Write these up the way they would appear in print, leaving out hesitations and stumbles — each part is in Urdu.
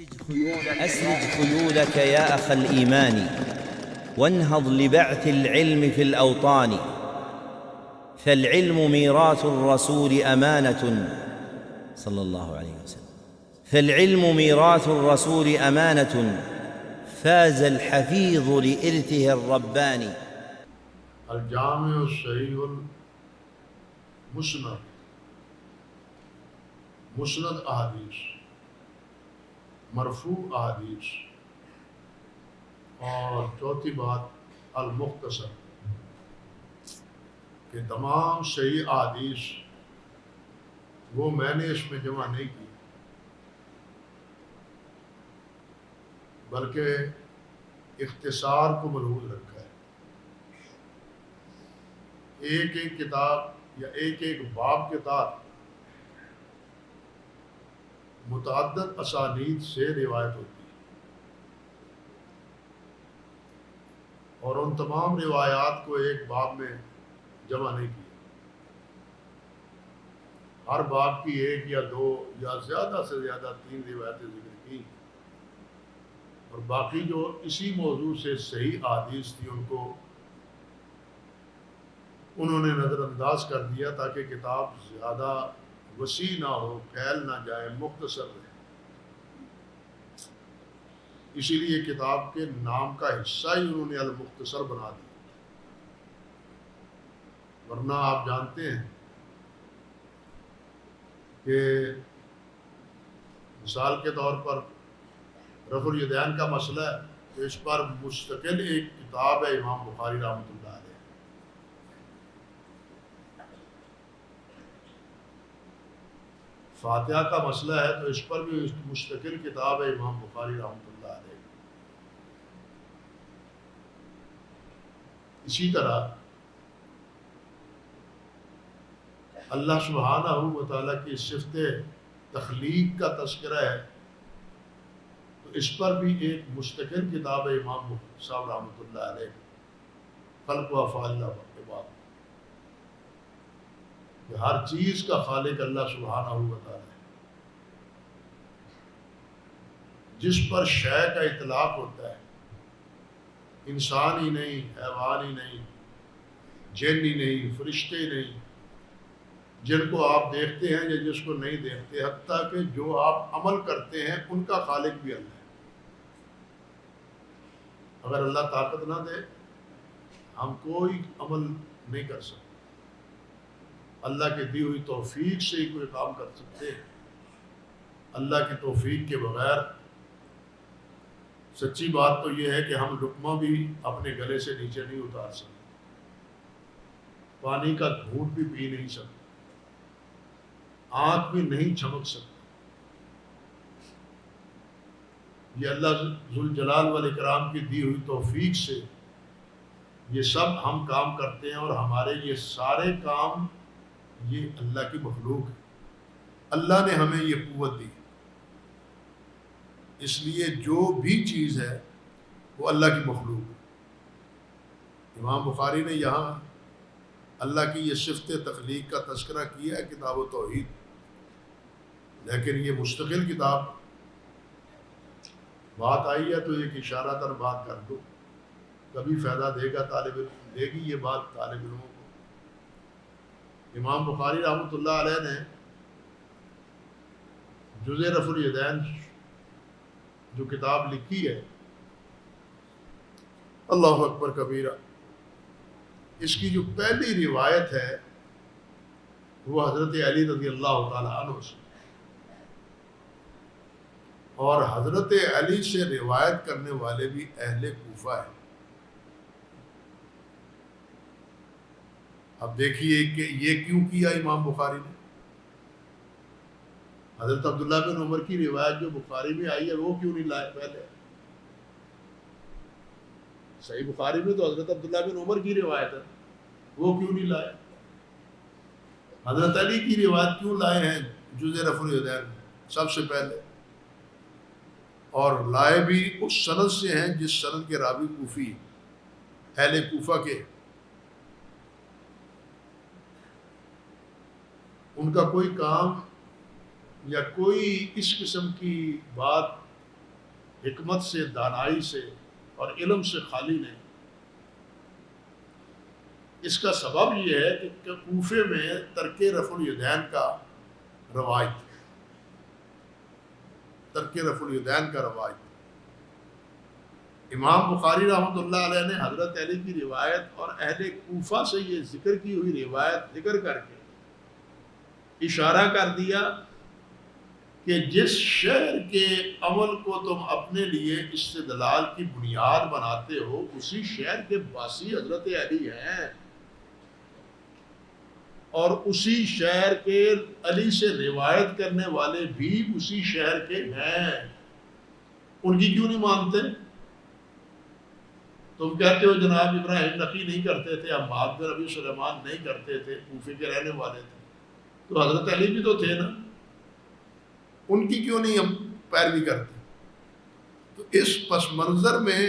أسرج خيولك يا أخ الإيمان وانهض لبعث العلم في الأوطان، فالعلم ميراث الرسول أمانة صلى الله عليه وسلم، فالعلم ميراث الرسول أمانة فاز الحفيظ لإرثه الرباني. الجامع الصحیح المسند، مسند احادیث، مرفوع احادیث، اور چوتھی بات المختصر کہ تمام صحیح احادیث وہ میں نے اس میں جمع نہیں کی، بلکہ اختصار کو ملحوظ رکھا ہے۔ ایک ایک کتاب یا ایک ایک باب کے تحت متعدد اسانید سے روایت ہوتی ہے، اور ان تمام روایات کو ایک باب میں جمع نہیں کیا۔ ہر باب کی ایک یا دو یا زیادہ سے زیادہ 3 روایتیں ذکر کی، اور باقی جو اسی موضوع سے صحیح احادیث تھی ان کو انہوں نے نظر انداز کر دیا تاکہ کتاب زیادہ وسیع نہ ہو، پھیل نہ جائے، مختصر رہے۔ اسی لیے کتاب کے نام کا حصہ ہی انہوں نے المختصر بنا دیا، ورنہ آپ جانتے ہیں کہ مثال کے طور پر رفع الیدین کا مسئلہ ہے تو اس پر مستقل ایک کتاب ہے امام بخاری رحمۃ اللہ علیہ۔ فاتحہ کا مسئلہ ہے تو اس پر بھی مستقل کتاب ہے امام بخاری رحمۃ اللہ علیہ۔ اسی طرح اللہ سبحانہ و تعالیٰ کی صفت تخلیق کا تذکرہ ہے تو اس پر بھی ایک مستقل کتاب ہے امام صاحب رحمۃ اللہ علیہ، خلق و افعال اللہ کے بعد، کہ ہر چیز کا خالق اللہ سبحانہ و تعالیٰ ہے۔ جس پر شے کا اطلاق ہوتا ہے، انسان ہی نہیں، حیوان ہی نہیں، جن ہی نہیں، فرشتے ہی نہیں، جن کو آپ دیکھتے ہیں یا جس کو نہیں دیکھتے، حتیٰ کہ جو آپ عمل کرتے ہیں ان کا خالق بھی اللہ ہے۔ اگر اللہ طاقت نہ دے ہم کوئی عمل نہیں کر سکتے، اللہ کی دی ہوئی توفیق سے ہی کوئی کام کر سکتے ہیں۔ اللہ کی توفیق کے بغیر سچی بات تو یہ ہے کہ ہم لقمہ بھی اپنے گلے سے نیچے نہیں اتار سکتے، پانی کا گھونٹ بھی پی نہیں سکتے، آنکھ بھی نہیں جھمک سکتے۔ یہ اللہ ذوالجلال والاکرام کی دی ہوئی توفیق سے یہ سب ہم کام کرتے ہیں، اور ہمارے یہ سارے کام یہ اللہ کی مخلوق ہے۔ اللہ نے ہمیں یہ قوت دی، اس لیے جو بھی چیز ہے وہ اللہ کی مخلوق ہے۔ امام بخاری نے یہاں اللہ کی یہ صفت تخلیق کا تذکرہ کیا ہے کتاب و توحید، لیکن یہ مستقل کتاب بات آئی ہے تو ایک اشارہ تر بات کر دو، کبھی فائدہ دے گا طالب علم، دے گی یہ بات طالب علموں کو۔ امام بخاری رحمۃ اللہ علیہ نے جزء رفع الیدین جو کتاب لکھی ہے، اللہ اکبر کبیرہ، اس کی جو پہلی روایت ہے وہ حضرت علی رضی اللہ تعالی عنہ سے، اور حضرت علی سے روایت کرنے والے بھی اہل کوفہ ہیں۔ اب دیکھیے کہ یہ کیوں کیا امام بخاری نے۔ حضرت عبداللہ بن عمر کی روایت جو بخاری میں آئی ہے وہ کیوں نہیں لائے پہلے؟ صحیح بخاری میں تو حضرت عبداللہ بن عمر کی روایت ہے، وہ کیوں نہیں لائے؟ حضرت علی کی روایت کیوں لائے ہیں جزء رفع الیدین سب سے پہلے؟ اور لائے بھی اس سند سے ہیں جس سند کے راوی کوفی، اہل کوفہ کے، ان کا کوئی کام یا کوئی اس قسم کی بات حکمت سے، دانائی سے اور علم سے خالی نہیں۔ اس کا سبب یہ ہے کہ کوفے میں ترک رفع الیدین کا رواج، ترک رفع الیدین کا رواج۔ امام بخاری رحمۃ اللہ علیہ نے حضرت علی کی روایت اور اہل کوفہ سے یہ ذکر کی ہوئی روایت ذکر کر کے اشارہ کر دیا کہ جس شہر کے عمل کو تم اپنے لیے استدلال کی بنیاد بناتے ہو، اسی شہر کے باسی حضرت علی ہیں، اور اسی شہر کے علی سے روایت کرنے والے بھی اسی شہر کے ہیں، ان کی کیوں نہیں مانتے؟ تم کہتے ہو جناب ابراہیم نقی نہیں کرتے تھے، حماد بن ابی سلیمان نہیں کرتے تھے، کوفے کے رہنے والے تھے، تو حضرت علی بھی تو تھے نا، ان کی کیوں نہیں ہم پیروی کرتے؟ تو اس پس منظر میں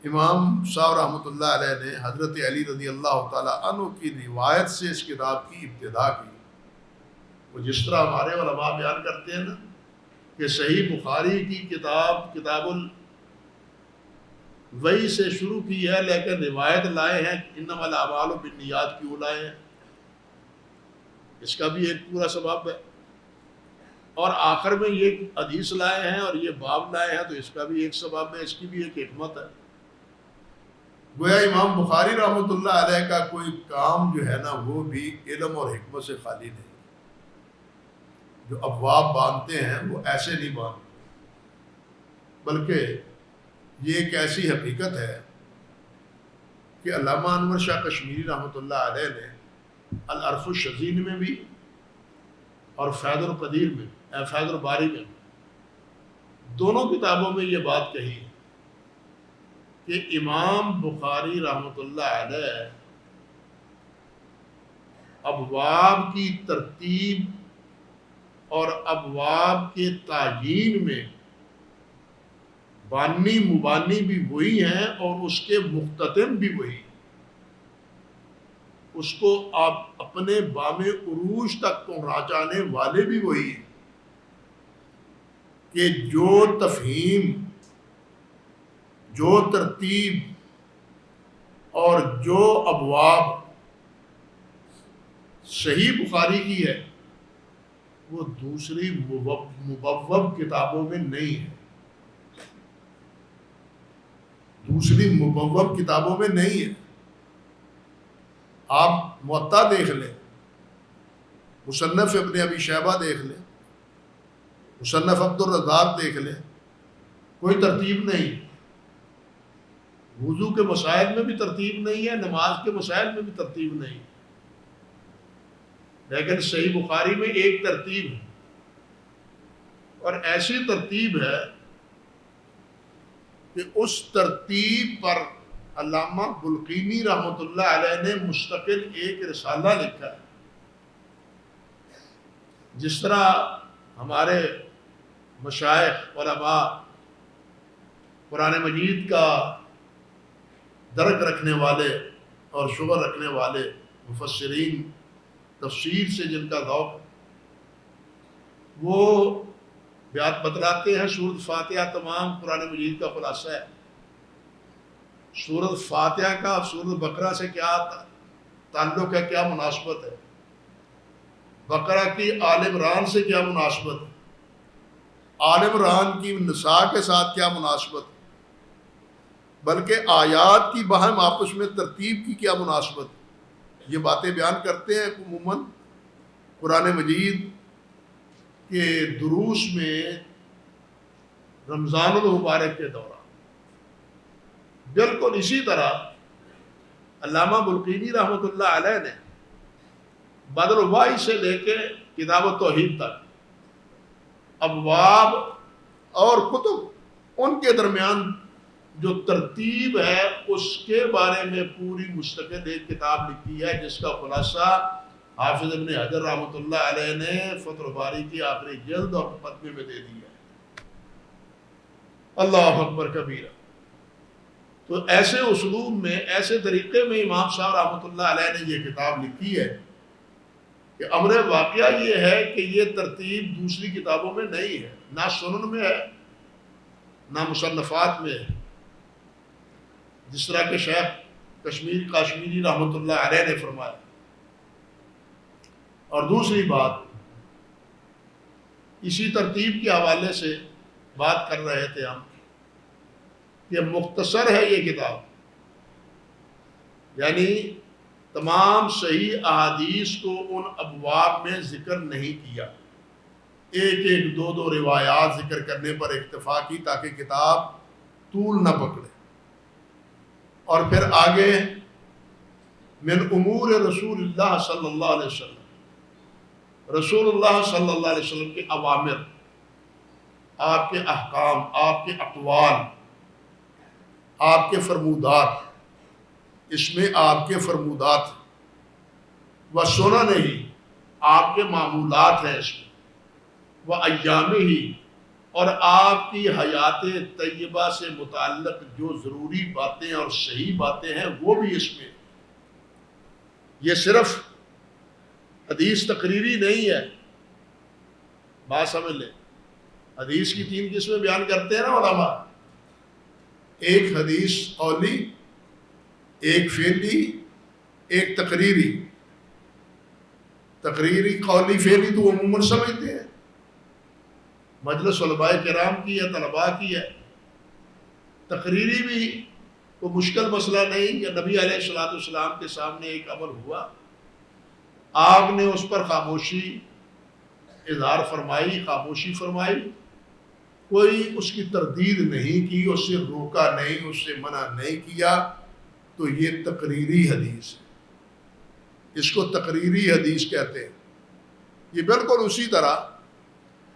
امام صاحب رحمۃ اللہ علیہ نے حضرت علی رضی اللہ تعالیٰ عنہ کی روایت سے اس کتاب کی ابتدا کی۔ وہ جس طرح ہمارے علماء بیان کرتے ہیں نا کہ صحیح بخاری کی کتاب وہی سے شروع کی ہے، لیکن روایت لائے ہیں انما الاعمال بالنیات کیوں لائے ہیں، اس کا بھی ایک پورا سبب ہے، اور آخر میں یہ حدیث لائے ہیں اور یہ باب لائے ہیں، تو اس کا بھی ایک سبب ہے، اس کی بھی ایک حکمت ہے۔ گویا امام بخاری رحمۃ اللہ علیہ کا کوئی کام جو ہے نا وہ بھی علم اور حکمت سے خالی نہیں۔ جو ابواب باندھتے ہیں وہ ایسے نہیں باندھتے، بلکہ یہ ایک ایسی حقیقت ہے کہ علامہ انور شاہ کشمیری رحمۃ اللہ علیہ نے العرف الشذین میں بھی اور فیض القدیر میں، فیض الباری میں، دونوں کتابوں میں یہ بات کہی ہے کہ امام بخاری رحمۃ اللہ علیہ ابواب کی ترتیب اور ابواب کے تعیین میں بانی مبانی بھی وہی ہیں اور اس کے مختتم بھی وہی ہیں، اس کو آپ اپنے بام عروج تک پہنچانے والے بھی وہی ہیں، کہ جو تفہیم، جو ترتیب اور جو ابواب صحیح بخاری کی ہے وہ دوسری مبوب کتابوں میں نہیں ہے، دوسری مبوب کتابوں میں نہیں ہے۔ آپ موطا دیکھ لیں، مصنف ابن ابی شیبہ دیکھ لیں، مصنف عبد الرزاق دیکھ لیں، کوئی ترتیب نہیں۔ وضو کے مسائل میں بھی ترتیب نہیں ہے، نماز کے مسائل میں بھی ترتیب نہیں، لیکن صحیح بخاری میں ایک ترتیب ہے، اور ایسی ترتیب ہے کہ اس ترتیب پر علامہ بلقینی رحمۃ اللہ علیہ نے مستقل ایک رسالہ لکھا ہے۔ جس طرح ہمارے مشائخ علماء قرآن مجید کا درک رکھنے والے اور شغل رکھنے والے مفسرین، تفسیر سے جن کا ذوق، وہ بیات بتلاتے ہیں سورۃ فاتحہ تمام قرآن مجید کا خلاصہ ہے۔ سورۃ فاتحہ کا سورۃ بقرہ سے کیا تعلق ہے، کیا مناسبت ہے، بقرہ کی آل عمران سے کیا مناسبت ہے، آل عمران کی نساء کے ساتھ کیا مناسبت ہے، بلکہ آیات کی باہم آپس میں ترتیب کی کیا مناسبت ہے، یہ باتیں بیان کرتے ہیں عموماً قرآن مجید کے دروس میں رمضان المبارک کے دوران۔ بالکل اسی طرح علامہ بلقینی رحمۃ اللہ علیہ نے بدر الوائی سے لے کے کتاب التوحید تک ابواب اور کتب، ان کے درمیان جو ترتیب ہے اس کے بارے میں پوری مستقل ایک کتاب لکھی ہے، جس کا خلاصہ حافظ ابن حجر رحمۃ اللہ علیہ نے فتح الباری کی آخری جلد اور مقدمے میں دے دیا ہے۔ اللہ اکبر کبیرہ۔ تو ایسے اسلوب میں، ایسے طریقے میں امام صاحب رحمۃ اللہ علیہ نے یہ کتاب لکھی ہے کہ امر واقعہ یہ ہے کہ یہ ترتیب دوسری کتابوں میں نہیں ہے، نہ سنن میں ہے نہ مصنفات میں، جس طرح کہ شیخ کاشمیری رحمۃ اللہ علیہ نے فرمایا۔ اور دوسری بات، اسی ترتیب کے حوالے سے بات کر رہے تھے ہم کہ مختصر ہے یہ کتاب، یعنی تمام صحیح احادیث کو ان ابواب میں ذکر نہیں کیا، ایک ایک دو دو روایات ذکر کرنے پر اکتفا کی تاکہ کتاب طول نہ پکڑے۔ اور پھر آگے من امور رسول اللہ صلی اللہ علیہ وسلم، رسول اللہ صلی اللہ علیہ وسلم کے اوامر، آپ کے احکام، آپ کے اقوال، آپ کے فرمودات، اس میں آپ کے فرمودات و سنن ہی، آپ کے معمولات ہیں اس میں، و ایام ہی، اور آپ کی حیات طیبہ سے متعلق جو ضروری باتیں اور صحیح باتیں ہیں وہ بھی اس میں۔ یہ صرف حدیث تقریری نہیں ہے، بات سمجھ لیں۔ حدیث کی 3 قسمیں بیان کرتے ہیں نا علماء، ایک حدیث قولی، ایک فعلی، ایک تقریری۔ تقریری، قولی، فعلی تو عموماً سمجھتے ہیں، مجلس علماء کرام کی ہے، طلباء کی ہے۔ تقریری بھی کوئی مشکل مسئلہ نہیں کہ نبی علیہ الصلوۃ والسلام کے سامنے ایک عمل ہوا، آپ نے اس پر خاموشی اظہار فرمائی، خاموشی فرمائی، کوئی اس کی تردید نہیں کی، اس سے روکا نہیں، اس سے منع نہیں کیا، تو یہ تقریری حدیث ہے، اس کو تقریری حدیث کہتے ہیں۔ یہ بالکل اسی طرح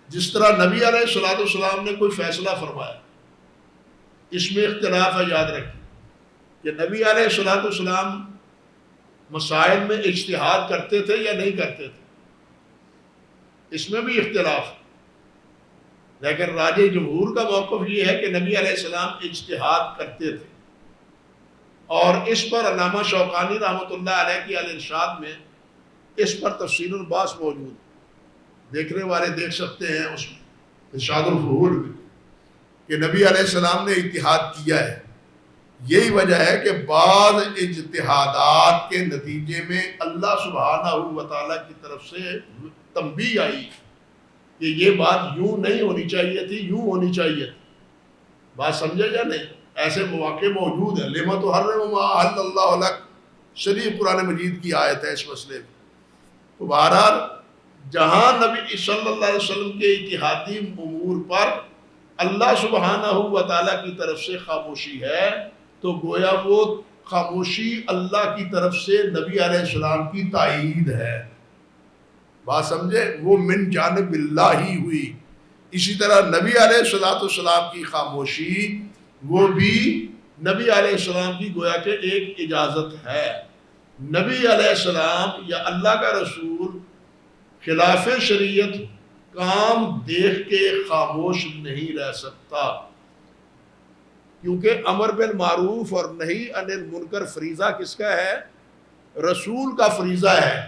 جس طرح نبی علیہ الصلوۃ والسلام نے کوئی فیصلہ فرمایا، اس میں اختلاف ہے، یاد رکھیں کہ نبی علیہ الصلوۃ والسلام مسائل میں اجتہاد کرتے تھے یا نہیں کرتے تھے، اس میں بھی اختلاف ہے، لیکن راجح جمہور کا موقف یہ ہے کہ نبی علیہ السلام اجتہاد کرتے تھے، اور اس پر علامہ شوکانی رحمۃ اللہ علیہ کی الارشاد میں اس پر تفصیل الباس موجود ہے، دیکھنے والے دیکھ سکتے ہیں اس میں ارشاد الفحول میں کہ نبی علیہ السلام نے اجتہاد کیا ہے۔ یہی وجہ ہے کہ بعض اجتہادات کے نتیجے میں اللہ سبحانہ و تعالیٰ کی طرف سے تنبیہ آئی کہ یہ بات یوں نہیں ہونی چاہیے تھی، یوں ہونی چاہیے تھی۔ بات سمجھے یا نہیں؟ ایسے مواقع موجود ہیں۔ لِمَ تُحَرِّمُ مَا أَحَلَّ اللَّهُ لَكَ، شریف قرآن مجید کی آیت ہے اس مسئلے میں۔ تو بہرحال جہاں نبی صلی اللہ علیہ وسلم کے اتحادی امور پر اللہ سبحانہ و تعالیٰ کی طرف سے خاموشی ہے، تو گویا وہ خاموشی اللہ کی طرف سے نبی علیہ السلام کی تائید ہے۔ بات سمجھے؟ وہ من جانب اللہ ہی ہوئی۔ اسی طرح نبی علیہ السلام کی خاموشی وہ بھی نبی علیہ السلام کی گویا کہ ایک اجازت ہے۔ نبی علیہ السلام یا اللہ کا رسول خلاف شریعت کام دیکھ کے خاموش نہیں رہ سکتا، کیونکہ امر بالمعروف اور نہی عن المنکر فریضہ کس کا ہے؟ رسول کا فریضہ ہے،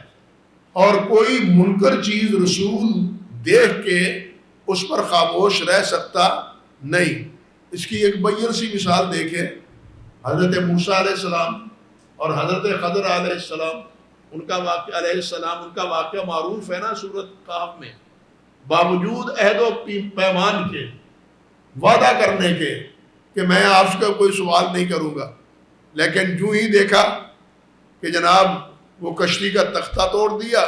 اور کوئی منکر چیز رسول دیکھ کے اس پر خاموش رہ سکتا نہیں۔ اس کی ایک بین سی مثال دیکھیں، حضرت موسیٰ علیہ السلام اور حضرت خضر علیہ السلام، ان کا واقعہ معروف ہے نا سورۃ کہف میں۔ باوجود عہد و پیمان کے، وعدہ کرنے کے کہ میں آپ سے کوئی سوال نہیں کروں گا، لیکن جو ہی دیکھا کہ جناب وہ کشتی کا تختہ توڑ دیا،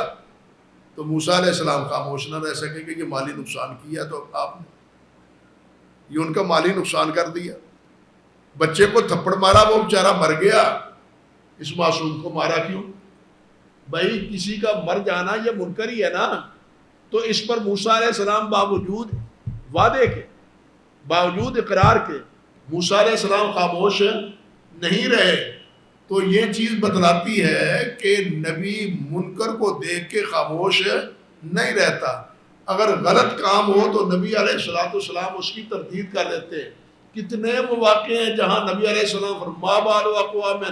تو موسیٰ علیہ السلام خاموش نہ رہ سکے کہ یہ مالی نقصان کیا تو آپ نے، یہ ان کا مالی نقصان کر دیا۔ بچے کو تھپڑ مارا، وہ بیچارہ مر گیا، اس معصوم کو مارا کیوں؟ بھائی کسی کا مر جانا یہ منکر ہی ہے نا، تو اس پر موسیٰ علیہ السلام باوجود وعدے کے، باوجود اقرار کے، موسیٰ علیہ السلام خاموش نہیں رہے۔ تو یہ چیز بتلاتی ہے کہ نبی منکر کو دیکھ کے خاموش نہیں رہتا۔ اگر غلط کام ہو تو نبی علیہ السلام اس کی تردید کر لیتے ہیں۔ کتنے مواقع ہیں جہاں نبی علیہ السلام ما بال اقوام،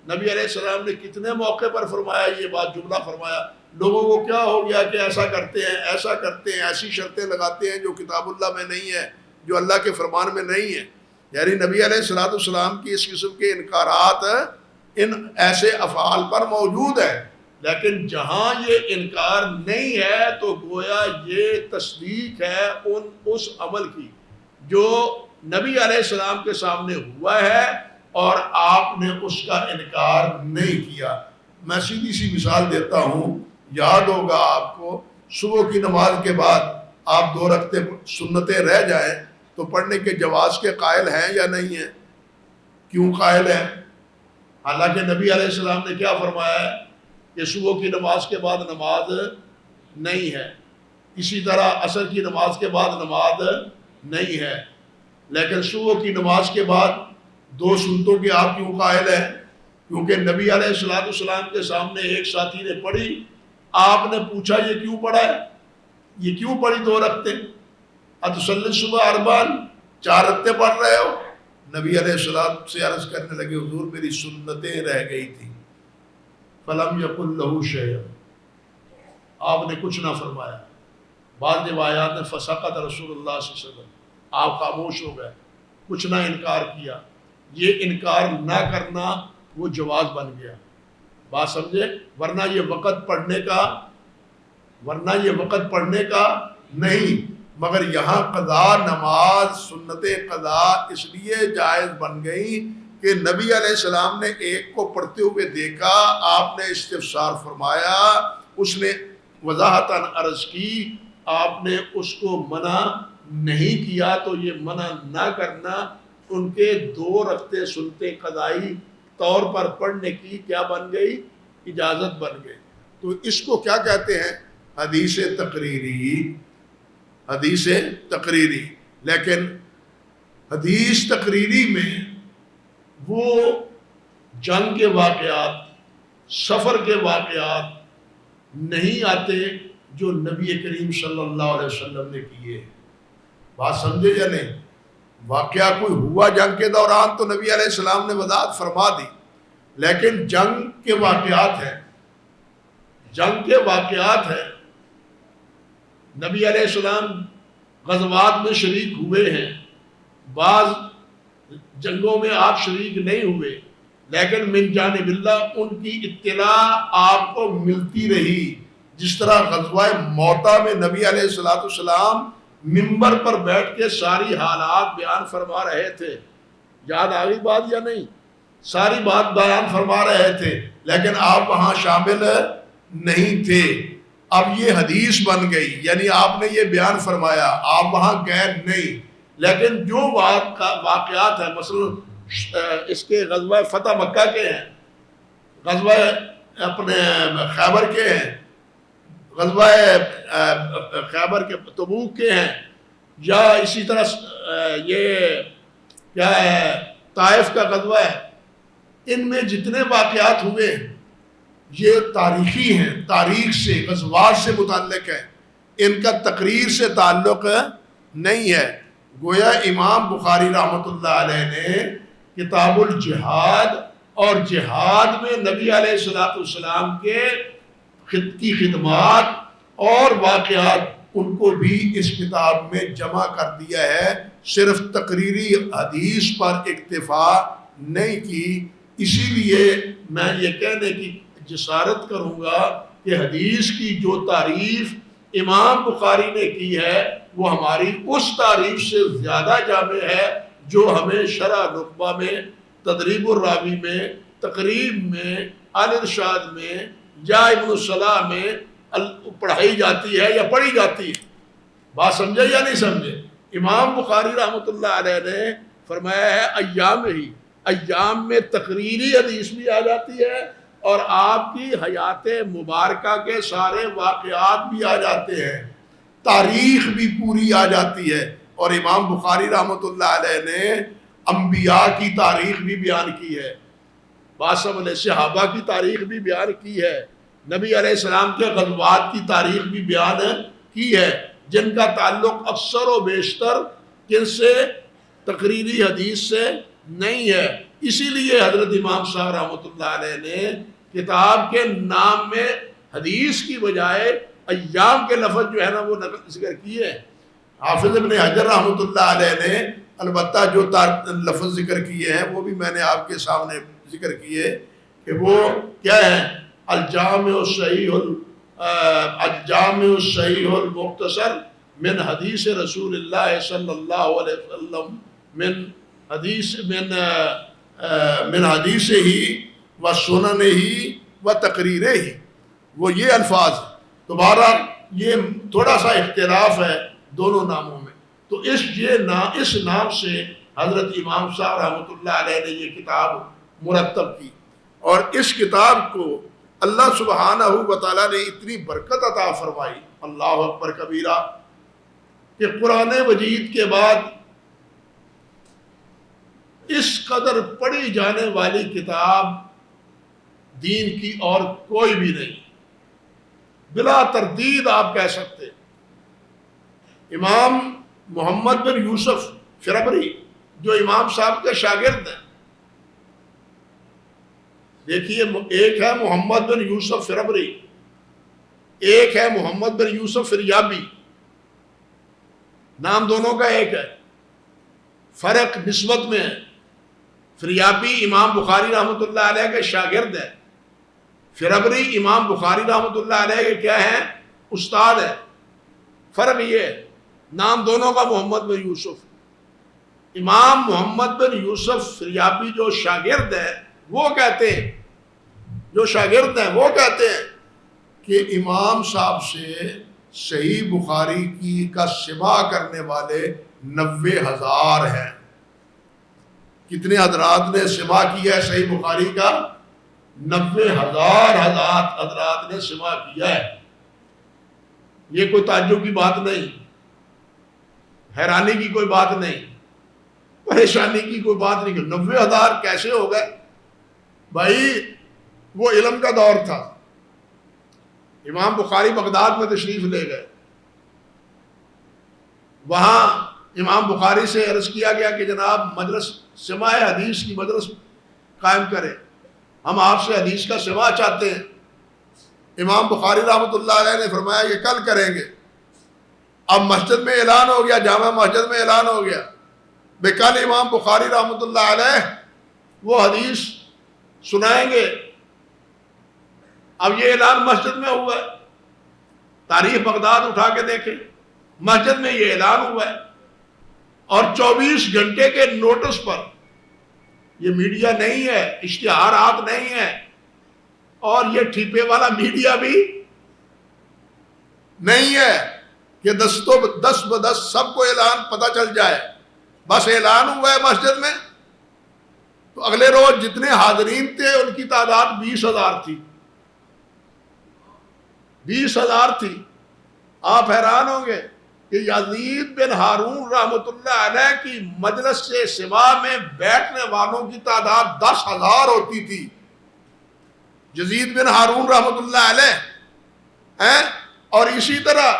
نبی علیہ السلام نے کتنے موقع پر فرمایا، یہ بات جملہ فرمایا، لوگوں کو کیا ہو گیا کہ ایسا کرتے ہیں، ایسا کرتے ہیں، ایسی شرطیں لگاتے ہیں جو کتاب اللہ میں نہیں ہے، جو اللہ کے فرمان میں نہیں ہیں. یعنی نبی علیہ الصلوۃ والسلام کی اس قسم کے انکارات ان ایسے افعال پر موجود ہے، لیکن جہاں یہ انکار نہیں ہے تو گویا یہ تصدیق ہے اس عمل کی جو نبی علیہ السلام کے سامنے ہوا ہے اور آپ نے اس کا انکار نہیں کیا. میں سیدھی سی مثال دیتا ہوں، یاد ہوگا آپ کو، صبح کی نماز کے بعد آپ 2 رکعتیں سنتیں رہ جائیں تو پڑھنے کے جواز کے قائل ہیں یا نہیں ہیں؟ کیوں قائل ہیں؟ حالانکہ نبی علیہ السلام نے کیا فرمایا ہے کہ صبح کی نماز کے بعد نماز نہیں ہے، اسی طرح عصر کی نماز کے بعد نماز نہیں ہے، لیکن صبح کی نماز کے بعد 2 سنتوں کے آپ کیوں قائل ہیں؟ کیونکہ نبی علیہ السلام کے سامنے ایک ساتھی نے پڑھی، آپ نے پوچھا یہ کیوں پڑھا ہے، یہ کیوں پڑھی 2 رکعتیں؟ اتصلی صبح اربعا، 4 رکعتیں پڑھ رہے ہو؟ نبی علیہ السلام سے عرض کرنے لگے حضور میری سنتیں رہ گئی تھی. فلم یقل لہ شیئا، آپ نے کچھ نہ فرمایا. بعض روایات میں فسقط رسول اللہ صلی اللہ علیہ وسلم، آپ خاموش ہو گئے، کچھ نہ انکار کیا. یہ انکار نہ کرنا وہ جواز بن گیا. بات سمجھے؟ ورنہ یہ وقت پڑھنے کا نہیں. مگر یہاں قضا نماز سنت قضا اس لیے جائز بن گئی کہ نبی علیہ السلام نے ایک کو پڑھتے ہوئے دیکھا، آپ نے استفسار فرمایا، اس نے وضاحتاً عرض کی، آپ نے اس کو منع نہیں کیا، تو یہ منع نہ کرنا ان کے 2 رکعتیں سنتیں قضائی طور پر پڑھنے کی کیا بن گئی؟ اجازت بن گئی. تو اس کو کیا کہتے ہیں؟ حدیث تقریری. لیکن حدیث تقریری میں وہ جنگ کے واقعات، سفر کے واقعات نہیں آتے جو نبی کریم صلی اللہ علیہ وسلم نے کیے. بات سمجھے یا نہیں؟ واقعہ کوئی ہوا جنگ کے دوران تو نبی علیہ السلام نے وضاحت فرما دی، لیکن جنگ کے واقعات ہیں. نبی علیہ السلام غزوات میں شریک ہوئے ہیں، بعض جنگوں میں آپ شریک نہیں ہوئے، لیکن من جانب اللہ ان کی اطلاع آپ کو ملتی رہی. جس طرح غزوہ موتا میں نبی علیہ السلام منبر پر بیٹھ کے ساری حالات بیان فرما رہے تھے. یاد آ گئی بات یا نہیں؟ ساری بات بیان فرما رہے تھے، لیکن آپ وہاں شامل نہیں تھے. اب یہ حدیث بن گئی، یعنی آپ نے یہ بیان فرمایا، آپ وہاں گئے نہیں، لیکن جو واقعات ہیں، مثلا اس کے غزوہ فتح مکہ کے ہیں، غزوہ اپنے خیبر کے ہیں، غزوہ خیبر کے تبوک کے ہیں، یا اسی طرح یہ کیا ہے طائف کا غزوہ ہے. ان میں جتنے واقعات ہوئے یہ تاریخی ہیں، تاریخ سے، غزوات سے متعلق ہیں، ان کا تقریر سے تعلق نہیں ہے. گویا امام بخاری رحمۃ اللہ علیہ نے کتاب الجہاد اور جہاد میں نبی علیہ السلام کی خدمات اور واقعات ان کو بھی اس کتاب میں جمع کر دیا ہے، صرف تقریری حدیث پر اکتفا نہیں کی. اسی لیے میں یہ کہنے کی جسارت کروں گا کہ حدیث کی جو تعریف امام بخاری نے کی ہے وہ ہماری اس تعریف سے زیادہ جامع ہے جو ہمیں شرح نخبہ میں، تدریب الراوی میں، تقریب میں، الارشاد میں یا ابن الصلاح میں پڑھائی جاتی ہے یا پڑھی جاتی ہے. بات سمجھے یا نہیں سمجھے؟ امام بخاری رحمۃ اللہ علیہ نے فرمایا ہے ایام میں تقریری حدیث بھی آ جاتی ہے اور آپ کی حیات مبارکہ کے سارے واقعات بھی آ جاتے ہیں، تاریخ بھی پوری آ جاتی ہے. اور امام بخاری رحمۃ اللہ علیہ نے انبیاء کی تاریخ بھی بیان کی ہے، صحابہ کی تاریخ بھی بیان کی ہے، نبی علیہ السلام کے غزوات کی تاریخ بھی بیان کی ہے، جن کا تعلق اکثر و بیشتر کن سے؟ تقریری حدیث سے نہیں ہے. اسی لیے حضرت امام صاحب رحمۃ اللہ علیہ نے کتاب کے نام میں حدیث کی بجائے ایام کے لفظ جو ہے نا وہ ذکر کیے ہیں. حافظ ابن حجر رحمۃ اللہ علیہ نے البتہ جو لفظ ذکر کیے ہیں وہ بھی میں نے آپ کے سامنے ذکر کیے کہ وہ کیا ہے، الجامع الصحیح المختصر من حدیث رسول اللہ صلی اللہ علیہ وسلم من حدیث ہی و سنن ہی و تقریر ہی، وہ یہ الفاظ ہیں۔ دوبارہ یہ تھوڑا سا اختلاف ہے دونوں ناموں میں، تو اس نام سے حضرت امام صاحب رحمۃ اللہ علیہ نے یہ کتاب مرتب کی، اور اس کتاب کو اللہ سبحانہ و تعالیٰ نے اتنی برکت عطا فرمائی، اللہ اکبر کبیرہ، کہ قرآن مجید کے بعد اس قدر پڑھی جانے والی کتاب دین کی اور کوئی بھی نہیں، بلا تردید آپ کہہ سکتے۔ امام محمد بن یوسف فربری جو امام صاحب کے شاگرد ہیں، دیکھیے، ایک ہے محمد بن یوسف فربری، ایک ہے محمد بن یوسف فریابی، نام دونوں کا ایک ہے، فرق نسبت میں ہے۔ فریابی امام بخاری رحمۃ اللہ علیہ کے شاگرد ہے، فربری امام بخاری رحمۃ اللہ علیہ کے کیا ہیں، استاد ہے۔ فرق یہ ہے، نام دونوں کا محمد بن یوسف۔ امام محمد بن یوسف فریابی جو شاگرد ہے وہ کہتے ہیں، وہ کہتے ہیں کہ امام صاحب سے صحیح بخاری کا سماع کرنے والے 90,000 ہیں۔ کتنے حضرات نے سماع کیا ہے صحیح بخاری کا؟ 90,000 حضرات نے سماع کیا ہے۔ یہ کوئی تعجب کی بات نہیں، حیرانی کی کوئی بات نہیں، پریشانی کی کوئی بات نہیں کہ 90,000 کیسے ہو گئے؟ بھائی وہ علم کا دور تھا۔ امام بخاری بغداد میں تشریف لے گئے، وہاں امام بخاری سے عرض کیا گیا کہ جناب مجلس سماع حدیث کی مجلس قائم کریں، ہم آپ سے حدیث کا سماع چاہتے ہیں۔ امام بخاری رحمۃ اللہ علیہ نے فرمایا کہ کل کریں گے۔ اب مسجد میں اعلان ہو گیا، جامع مسجد میں اعلان ہو گیا بے کل امام بخاری رحمۃ اللہ علیہ وہ حدیث سنائیں گے۔ اب یہ اعلان مسجد میں ہوا ہے، تاریخ بغداد اٹھا کے دیکھیں، مسجد میں یہ اعلان ہوا ہے، اور 24 گھنٹے کے نوٹس پر، یہ میڈیا نہیں ہے، اشتہارات نہیں ہے، اور یہ ٹھیپے والا میڈیا بھی نہیں ہے کہ دس بدس سب کو اعلان پتہ چل جائے۔ بس اعلان ہوا ہے مسجد میں، تو اگلے روز جتنے حاضرین تھے ان کی تعداد 20,000 تھی، 20,000 تھی۔ آپ حیران ہوں گے کہ یزید بن ہارون رحمۃ اللہ علیہ کی مجلس سے سماع میں بیٹھنے والوں کی تعداد 10,000 ہوتی تھی۔ یزید بن ہارون رحمۃ اللہ علیہ اور اسی طرح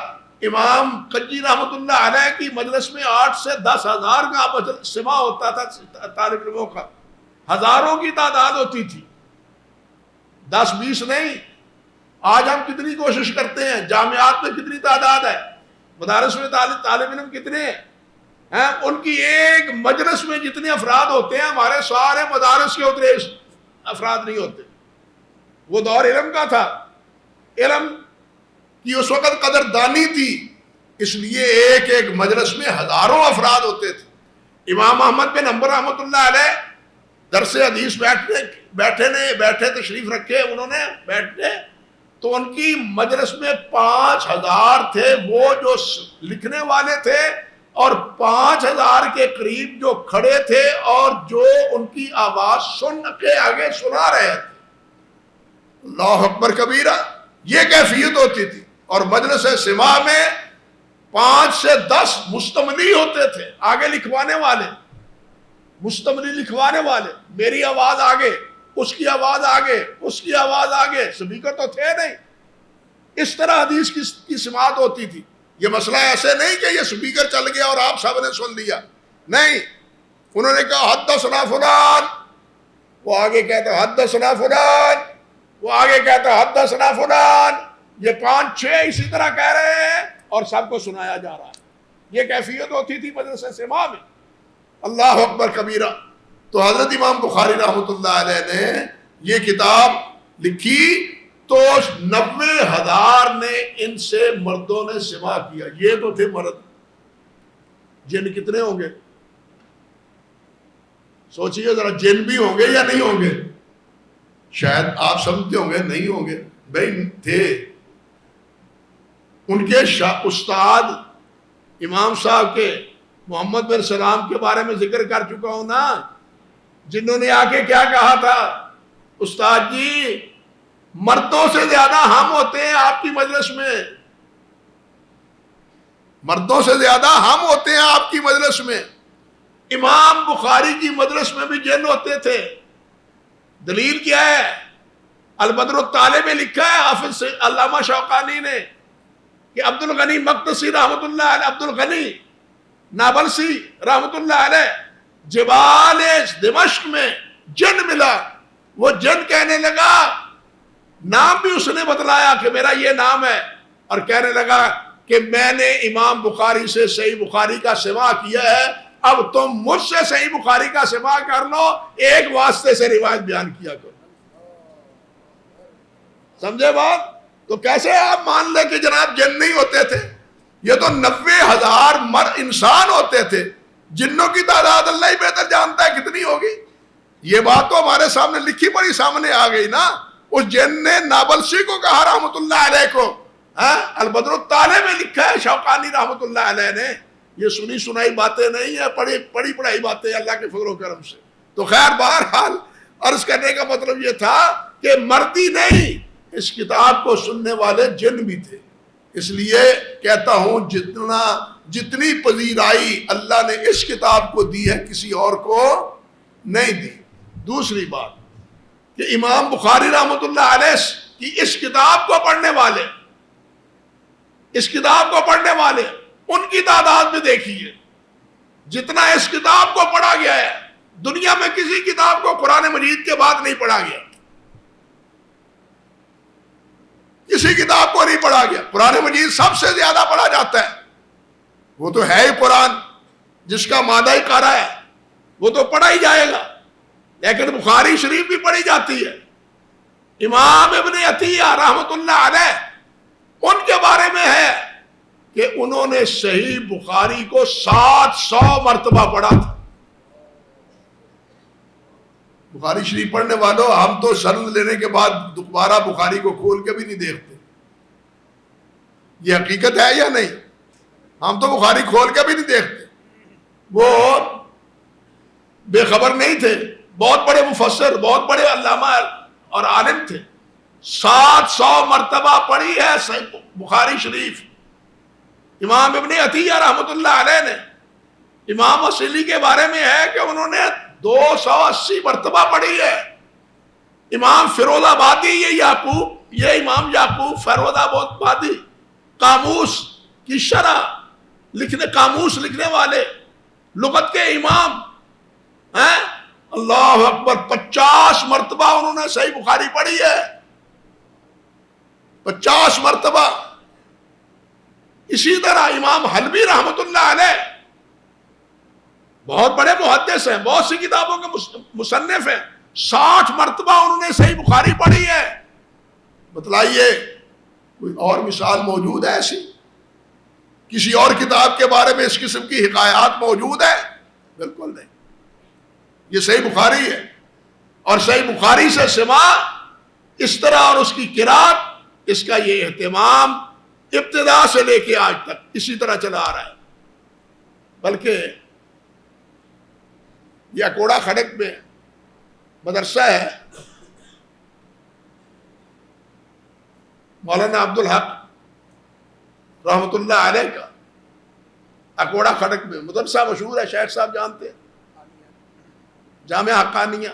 امام قجی رحمۃ اللہ علیہ کی مجلس میں 8 سے 10,000 کا سماع ہوتا تھا، طالب علموں کا ہزاروں کی تعداد ہوتی تھی، 10-20 نہیں۔ آج ہم کتنی کوشش کرتے ہیں، جامعات میں کتنی تعداد ہے، مدارس میں طالب علم کتنے ہیں، ان کی ایک مجلس میں جتنے افراد ہوتے ہیں ہمارے سارے مدارس کے اتنے افراد نہیں ہوتے۔ وہ دور علم کا تھا، علم کی اس وقت قدر دانی تھی، اس لیے ایک ایک مجلس میں ہزاروں افراد ہوتے تھے۔ امام احمد بن حنبل رحمۃ اللہ علیہ درس حدیث بیٹھے تشریف رکھے، انہوں نے بیٹھے تو ان کی مجلس میں 5,000 تھے وہ جو لکھنے والے تھے، اور 5,000 کے قریب جو کھڑے تھے اور جو ان کی آواز سن کے آگے سنا رہے تھے۔ اللہ اکبر کبیرہ، یہ کیفیت ہوتی تھی۔ اور مجلس سماع میں 5 سے 10 مستملی ہوتے تھے، آگے لکھوانے والے، مستملی لکھوانے والے، میری آواز آگے، اس کی آواز آگے، اس کی آواز آگے، سپیکر تو تھے نہیں۔ اس طرح حدیث کی سماعت ہوتی تھی۔ یہ مسئلہ ایسے نہیں کہ یہ سپیکر چل گیا اور آپ سب نے سن لیا، نہیں، انہوں نے کہا حدثنا فلان، وہ آگے کہتا حدثنا فلان، وہ آگے کہتا حدثنا فلان، یہ 5-6 اسی طرح کہہ رہے ہیں اور سب کو سنایا جا رہا ہے۔ یہ کیفیت ہوتی تھی مجلس سما میں. اللہ اکبر کبیرہ. تو حضرت امام بخاری رحمۃ اللہ علیہ نے یہ کتاب لکھی تو 90,000 نے ان سے مردوں نے سما کیا. یہ تو تھے مرد. جن کتنے ہوں گے سوچئے ذرا, جن بھی ہوں گے یا نہیں ہوں گے؟ شاید آپ سمجھتے ہوں گے نہیں ہوں گے. بھائی تھے. ان کے استاد امام صاحب کے محمد بن سلام کے بارے میں ذکر کر چکا ہوں نا, جنہوں نے آ کے کیا کہا تھا, استاد جی مردوں سے زیادہ ہم ہوتے ہیں آپ کی مجلس میں, مردوں سے زیادہ ہم ہوتے ہیں آپ کی مجلس میں. امام بخاری کی مجلس میں بھی جن ہوتے تھے. دلیل کیا ہے؟ البدر الطالع میں لکھا ہے حافظ علامہ شوقانی نے کہ عبد الغنی مقدسی رحمۃ اللہ علیہ, عبد الغنی نابلسی رحمۃ اللہ علیہ, جبال دمشق میں جن ملا. وہ جن کہنے لگا, نام بھی اس نے بتلایا کہ میرا یہ نام ہے, اور کہنے لگا کہ میں نے امام بخاری سے صحیح بخاری کا سما کیا ہے, اب تم مجھ سے صحیح بخاری کا سما کر لو, ایک واسطے سے روایت بیان کیا کرو. سمجھے بات؟ تو کیسے آپ مان لیں کہ جناب جن نہیں ہوتے تھے؟ یہ تو 90,000 انسان ہوتے تھے. جنوں کی تعداد اللہ ہی بہتر جانتا ہے کتنی ہوگی. یہ بات تو ہمارے سامنے لکھی پڑی سامنے آ گئی نا. اس جن نے نابلسی کو کہا رحمۃ اللہ علیہ کو, البدر الطالع میں لکھا ہے شوقانی رحمۃ اللہ علیہ نے. یہ سنی سنائی باتیں نہیں ہیں, پڑھی پڑھائی باتیں اللہ کے فضل و کرم سے. تو خیر بہرحال عرض کرنے کا مطلب یہ تھا کہ مردی نہیں, اس کتاب کو سننے والے جن بھی تھے. اس لیے کہتا ہوں جتنی پذیرائی اللہ نے اس کتاب کو دی ہے کسی اور کو نہیں دی. دوسری بات کہ امام بخاری رحمۃ اللہ علیہ کی اس کتاب کو پڑھنے والے, اس کتاب کو پڑھنے والے, ان کی تعداد میں دیکھیے جتنا اس کتاب کو پڑھا گیا ہے. دنیا میں کسی کتاب کو قرآن مجید کے بعد نہیں پڑھا گیا, کسی کتاب کو نہیں پڑھا گیا. قرآن مجید سب سے زیادہ پڑھا جاتا ہے. وہ تو ہے ہی قرآن, جس کا مادہ ہی کارا ہے وہ تو پڑھا ہی جائے گا. لیکن بخاری شریف بھی پڑھی جاتی ہے. امام ابن عطیہ رحمۃ اللہ علیہ, ان کے بارے میں ہے کہ انہوں نے صحیح بخاری کو 700 مرتبہ پڑھا تھا. بخاری شریف پڑھنے والوں, ہم تو سند لینے کے بعد دوبارہ بخاری کو کھول کے بھی نہیں دیکھتے. یہ حقیقت ہے یا نہیں؟ ہم تو بخاری کھول کے بھی نہیں دیکھتے. وہ بے خبر نہیں تھے, بہت بڑے مفسر, بہت بڑے علامہ اور عالم تھے. 700 مرتبہ پڑھی ہے صحیح بخاری شریف. امام ابن عطیہ رحمۃ اللہ علیہ نے, امام اصیلی کے بارے میں ہے کہ انہوں نے 280 مرتبہ پڑھی ہے. امام فیروز آبادی, یہ امام یعقوب فیروز آبادی, قاموس کی شرح قاموس لکھنے والے, لغت کے امام ہیں. اللہ اکبر, 50 مرتبہ انہوں نے صحیح بخاری پڑھی ہے. 50 مرتبہ. اسی طرح امام حلبی رحمۃ اللہ علیہ بہت بڑے محدث ہیں, بہت سی کتابوں کے مصنف ہیں. 60 مرتبہ انہوں نے صحیح بخاری پڑھی ہے. بتلائیے کوئی اور مثال موجود ہے ایسی؟ کسی اور کتاب کے بارے میں اس قسم کی حکایات موجود ہے؟ بالکل نہیں. یہ صحیح بخاری ہے, اور صحیح بخاری سے سما اس طرح اور اس کی قرات, اس کا یہ اہتمام ابتدا سے لے کے آج تک اسی طرح چلا آ رہا ہے. بلکہ یہ اکوڑا کھڑک میں مدرسہ ہے, مولانا عبدالحق رحمۃ اللہ علیہ کا, اکوڑا کھڑک میں مدرسہ مشہور ہے, شیخ صاحب جانتے ہیں, جامعہ حقانیہ.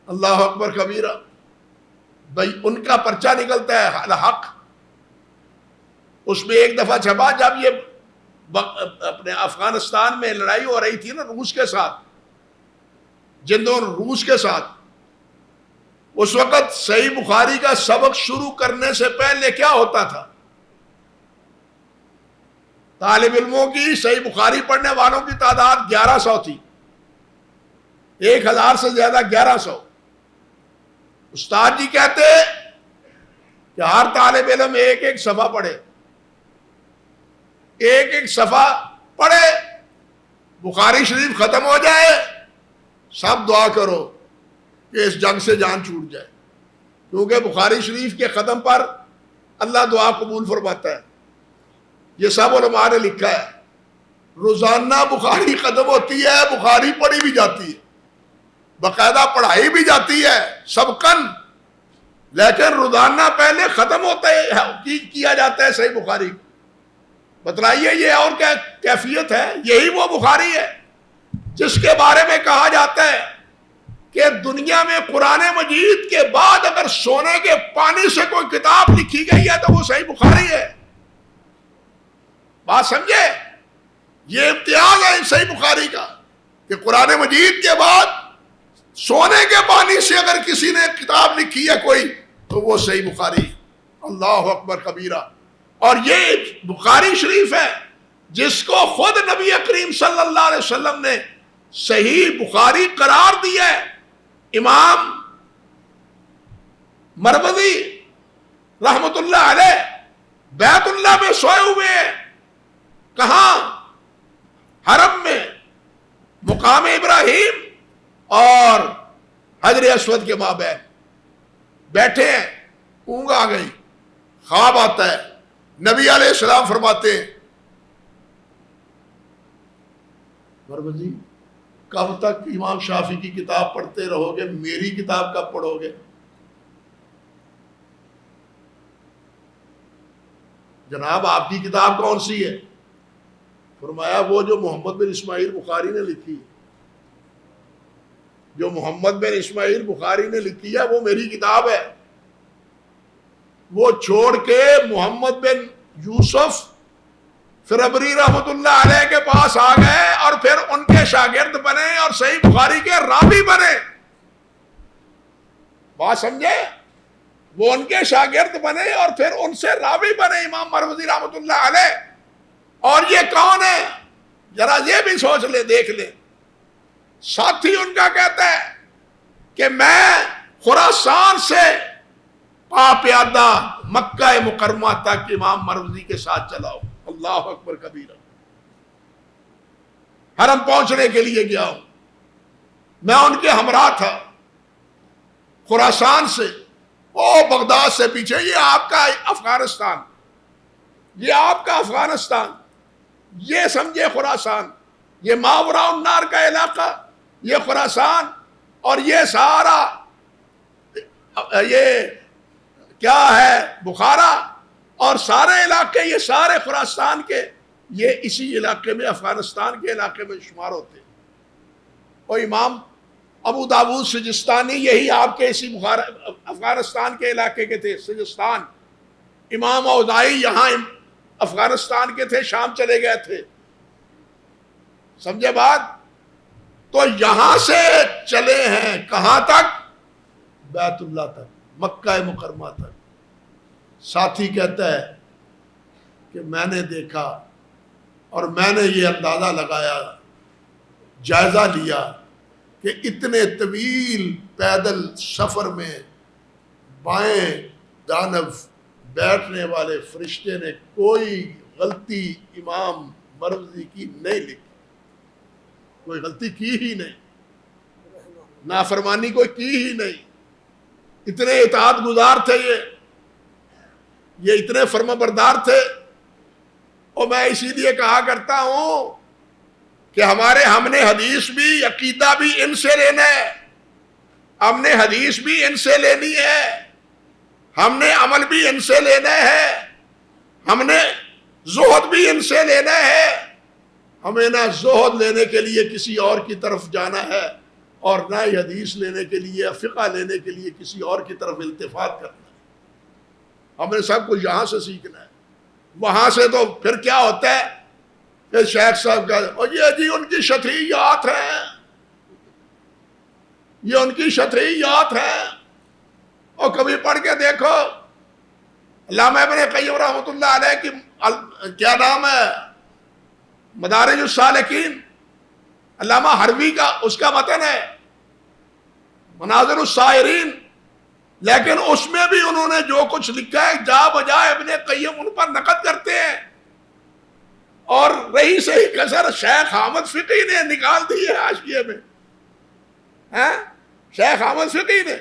اللہ اکبر کبیرہ. بھائی ان کا پرچہ نکلتا ہے الحق, اس میں ایک دفعہ چھپا جب یہ اپنے افغانستان میں لڑائی ہو رہی تھی نا روس کے ساتھ, جندوں روس کے ساتھ, اس وقت صحیح بخاری کا سبق شروع کرنے سے پہلے کیا ہوتا تھا؟ طالب علموں کی صحیح بخاری پڑھنے والوں کی تعداد 1100 تھی، 1000 سے زیادہ 1100۔ استاد جی کہتے کہ ہر طالب علم ایک ایک صفحہ پڑھے، ایک ایک صفحہ پڑھے، بخاری شریف ختم ہو جائے سب دعا کرو کہ اس جنگ سے جان چھوٹ جائے، کیونکہ بخاری شریف کے ختم پر اللہ دعا قبول فرماتا ہے۔ یہ سب علماء نے لکھا ہے۔ روزانہ بخاری ختم ہوتی ہے، بخاری پڑھی بھی جاتی ہے، باقاعدہ پڑھائی بھی جاتی ہے سبقن، لیکن روزانہ پہلے ختم ہوتا ہے کیا جاتا ہے صحیح بخاری۔ بتلائیے یہ اور کیا کیفیت ہے؟ یہی وہ بخاری ہے جس کے بارے میں کہا جاتا ہے کہ دنیا میں قرآن مجید کے بعد اگر سونے کے پانی سے کوئی کتاب لکھی گئی ہے تو وہ صحیح بخاری ہے۔ بات سمجھے؟ یہ امتیاز ہے صحیح بخاری کا کہ قرآن مجید کے بعد سونے کے پانی سے اگر کسی نے کتاب لکھی ہے کوئی تو وہ صحیح بخاری۔ اللہ اکبر کبیرہ۔ اور یہ بخاری شریف ہے جس کو خود نبی کریم صلی اللہ علیہ وسلم نے صحیح بخاری قرار دیا ہے۔ امام مروزی رحمت اللہ علیہ بیت اللہ میں سوئے ہوئے ہیں، کہاں؟ حرم میں، مقام ابراہیم اور حجر اسود کے مابین بیٹھے ہیں، اونگ آ گئی، خواب آتا ہے، نبی علیہ السلام فرماتے ہیں مروزی کب تک امام شافعی کی کتاب پڑھتے رہو گے، میری کتاب کب پڑھو گے؟ جناب آپ کی کتاب کون سی ہے؟ فرمایا وہ جو محمد بن اسماعیل بخاری نے لکھی ہے، جو محمد بن اسماعیل بخاری نے لکھی ہے وہ میری کتاب ہے۔ وہ چھوڑ کے محمد بن یوسف فربری رحمت اللہ علیہ کے پاس آ گئے اور پھر ان کے شاگرد بنے اور صحیح بخاری کے راوی بنے۔ بات سمجھے؟ وہ ان کے شاگرد بنے اور پھر ان سے راوی بنے امام مروزی رحمت اللہ علیہ۔ اور یہ کون ہے؟ ذرا یہ بھی سوچ لے، دیکھ لے۔ ساتھی ان کا کہتا ہے کہ میں خراسان سے پیادہ مکہ مکرمہ تک امام مروزی کے ساتھ چلا ہوں۔ اللہ اکبر کبیرہ۔ حرم پہنچنے کے لیے گیا ہوں، میں ان کے ہمراہ تھا خراسان سے، وہ بغداد سے پیچھے، یہ آپ کا افغانستان، یہ آپ کا افغانستان، یہ سمجھے خراسان، یہ ماوراء النار کا علاقہ، یہ خراسان، اور یہ سارا یہ کیا ہے بخارا، اور سارے علاقے یہ سارے خراسان کے یہ اسی علاقے میں افغانستان کے علاقے میں شمار ہوتے ہیں۔ اور امام ابو داود سجستانی یہی آپ کے اسی افغانستان کے علاقے کے تھے، سجستان۔ امام اوزاعی یہاں افغانستان کے تھے، شام چلے گئے تھے۔ سمجھے بات؟ تو یہاں سے چلے ہیں کہاں تک؟ بیت اللہ تک، مکہ مکرمہ تک۔ ساتھی کہتا ہے کہ میں نے دیکھا اور میں نے یہ اندازہ لگایا، جائزہ لیا کہ اتنے طویل پیدل سفر میں بائیں جانب بیٹھنے والے فرشتے نے کوئی غلطی امام مروزی کی نہیں لکھی، کوئی غلطی کی ہی نہیں، نافرمانی کوئی کی ہی نہیں۔ اتنے اطاعت گزار تھے یہ اتنے فرما بردار تھے۔ اور میں اسی لیے کہا کرتا ہوں کہ ہم نے حدیث بھی، عقیدہ بھی ان سے لینا ہے، ہم نے حدیث بھی ان سے لینی ہے، ہم نے عمل بھی ان سے لینا ہے، ہم نے زہد بھی ان سے لینا ہے۔ ہمیں نہ زہد لینے کے لیے کسی اور کی طرف جانا ہے اور نہ ہی حدیث لینے کے لیے، فقہ لینے کے لیے کسی اور کی طرف التفات کرنا ہے۔ ہم نے سب کچھ یہاں سے سیکھنا ہے۔ وہاں سے تو پھر کیا ہوتا ہے کہ شیخ صاحب کا اور یہ جی ان کی شطحیات ہیں، یہ ان کی شطحیات ہیں۔ اور کبھی پڑھ کے دیکھو علامہ ابن قیم رحمۃ اللہ علیہ کی کیا نام ہے، مدارج السالکین علامہ حروی کا اس کا متن ہے مناظر السائرین، لیکن اس میں بھی انہوں نے جو کچھ لکھا ہے جا بجائے ابن قیم ان پر نقد کرتے ہیں، اور رہی صحیح کسر شیخ احمد فقی نے نکال دی ہے حاشیے میں، شیخ احمد فقی نے،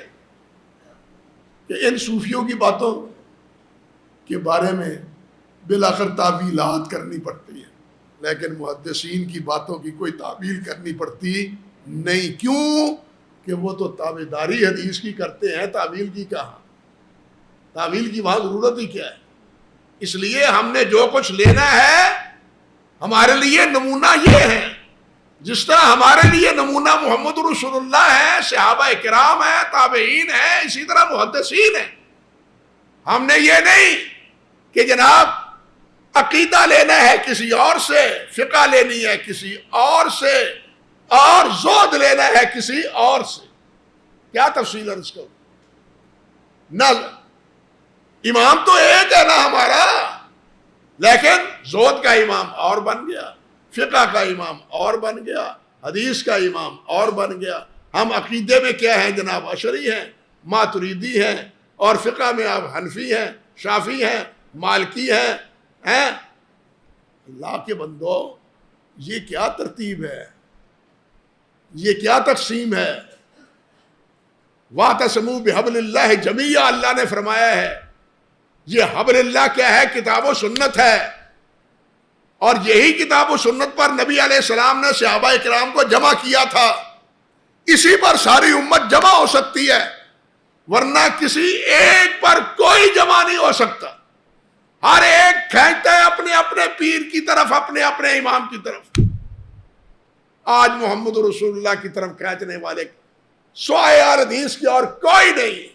کہ ان صوفیوں کی باتوں کے بارے میں بالآخر تعویلات کرنی پڑتی ہیں، لیکن محدثین کی باتوں کی کوئی تعویل کرنی پڑتی نہیں۔ کیوں؟ کہ وہ تو تابعداری حدیث کی کرتے ہیں، تعویل کی کہاں؟ تعویل کی وہاں ضرورت ہی کیا ہے؟ اس لیے ہم نے جو کچھ لینا ہے ہمارے لیے نمونہ یہ ہے، جس طرح ہمارے لیے نمونہ محمد رسول اللہ ہے، صحابہ کرام ہیں، تابعین ہیں، اسی طرح محدثین ہیں۔ ہم نے یہ نہیں کہ جناب عقیدہ لینا ہے کسی اور سے، فقہ لینی ہے کسی اور سے، اور زہد لینا ہے کسی اور سے۔ کیا تفصیل عرض کروں؟ نہ امام تو ایک ہے نا ہمارا، لیکن زہد کا امام اور بن گیا، فقہ کا امام اور بن گیا، حدیث کا امام اور بن گیا۔ ہم عقیدے میں کیا ہیں جناب؟ اشعری ہیں، ماتریدی ہیں، اور فقہ میں آپ حنفی ہیں، شافعی ہیں، مالکی ہیں۔ اللہ کے بندو، یہ کیا ترتیب ہے؟ یہ کیا تقسیم ہے؟ وَاعْتَصِمُوا بِحَبْلِ اللَّهِ جَمِيعًا، اللہ نے فرمایا ہے یہ حبل اللہ کیا ہے؟ کتاب و سنت ہے، اور یہی کتاب و سنت پر نبی علیہ السلام نے صحابہ کرام کو جمع کیا تھا۔ اسی پر ساری امت جمع ہو سکتی ہے، ورنہ کسی ایک پر کوئی جمع نہیں ہو سکتا۔ ہر ایک کھینچتا ہے اپنے اپنے پیر کی طرف، اپنے اپنے امام کی طرف۔ آج محمد رسول اللہ کی طرف کھینچنے والے سوائے حدیث کی اور کوئی نہیں۔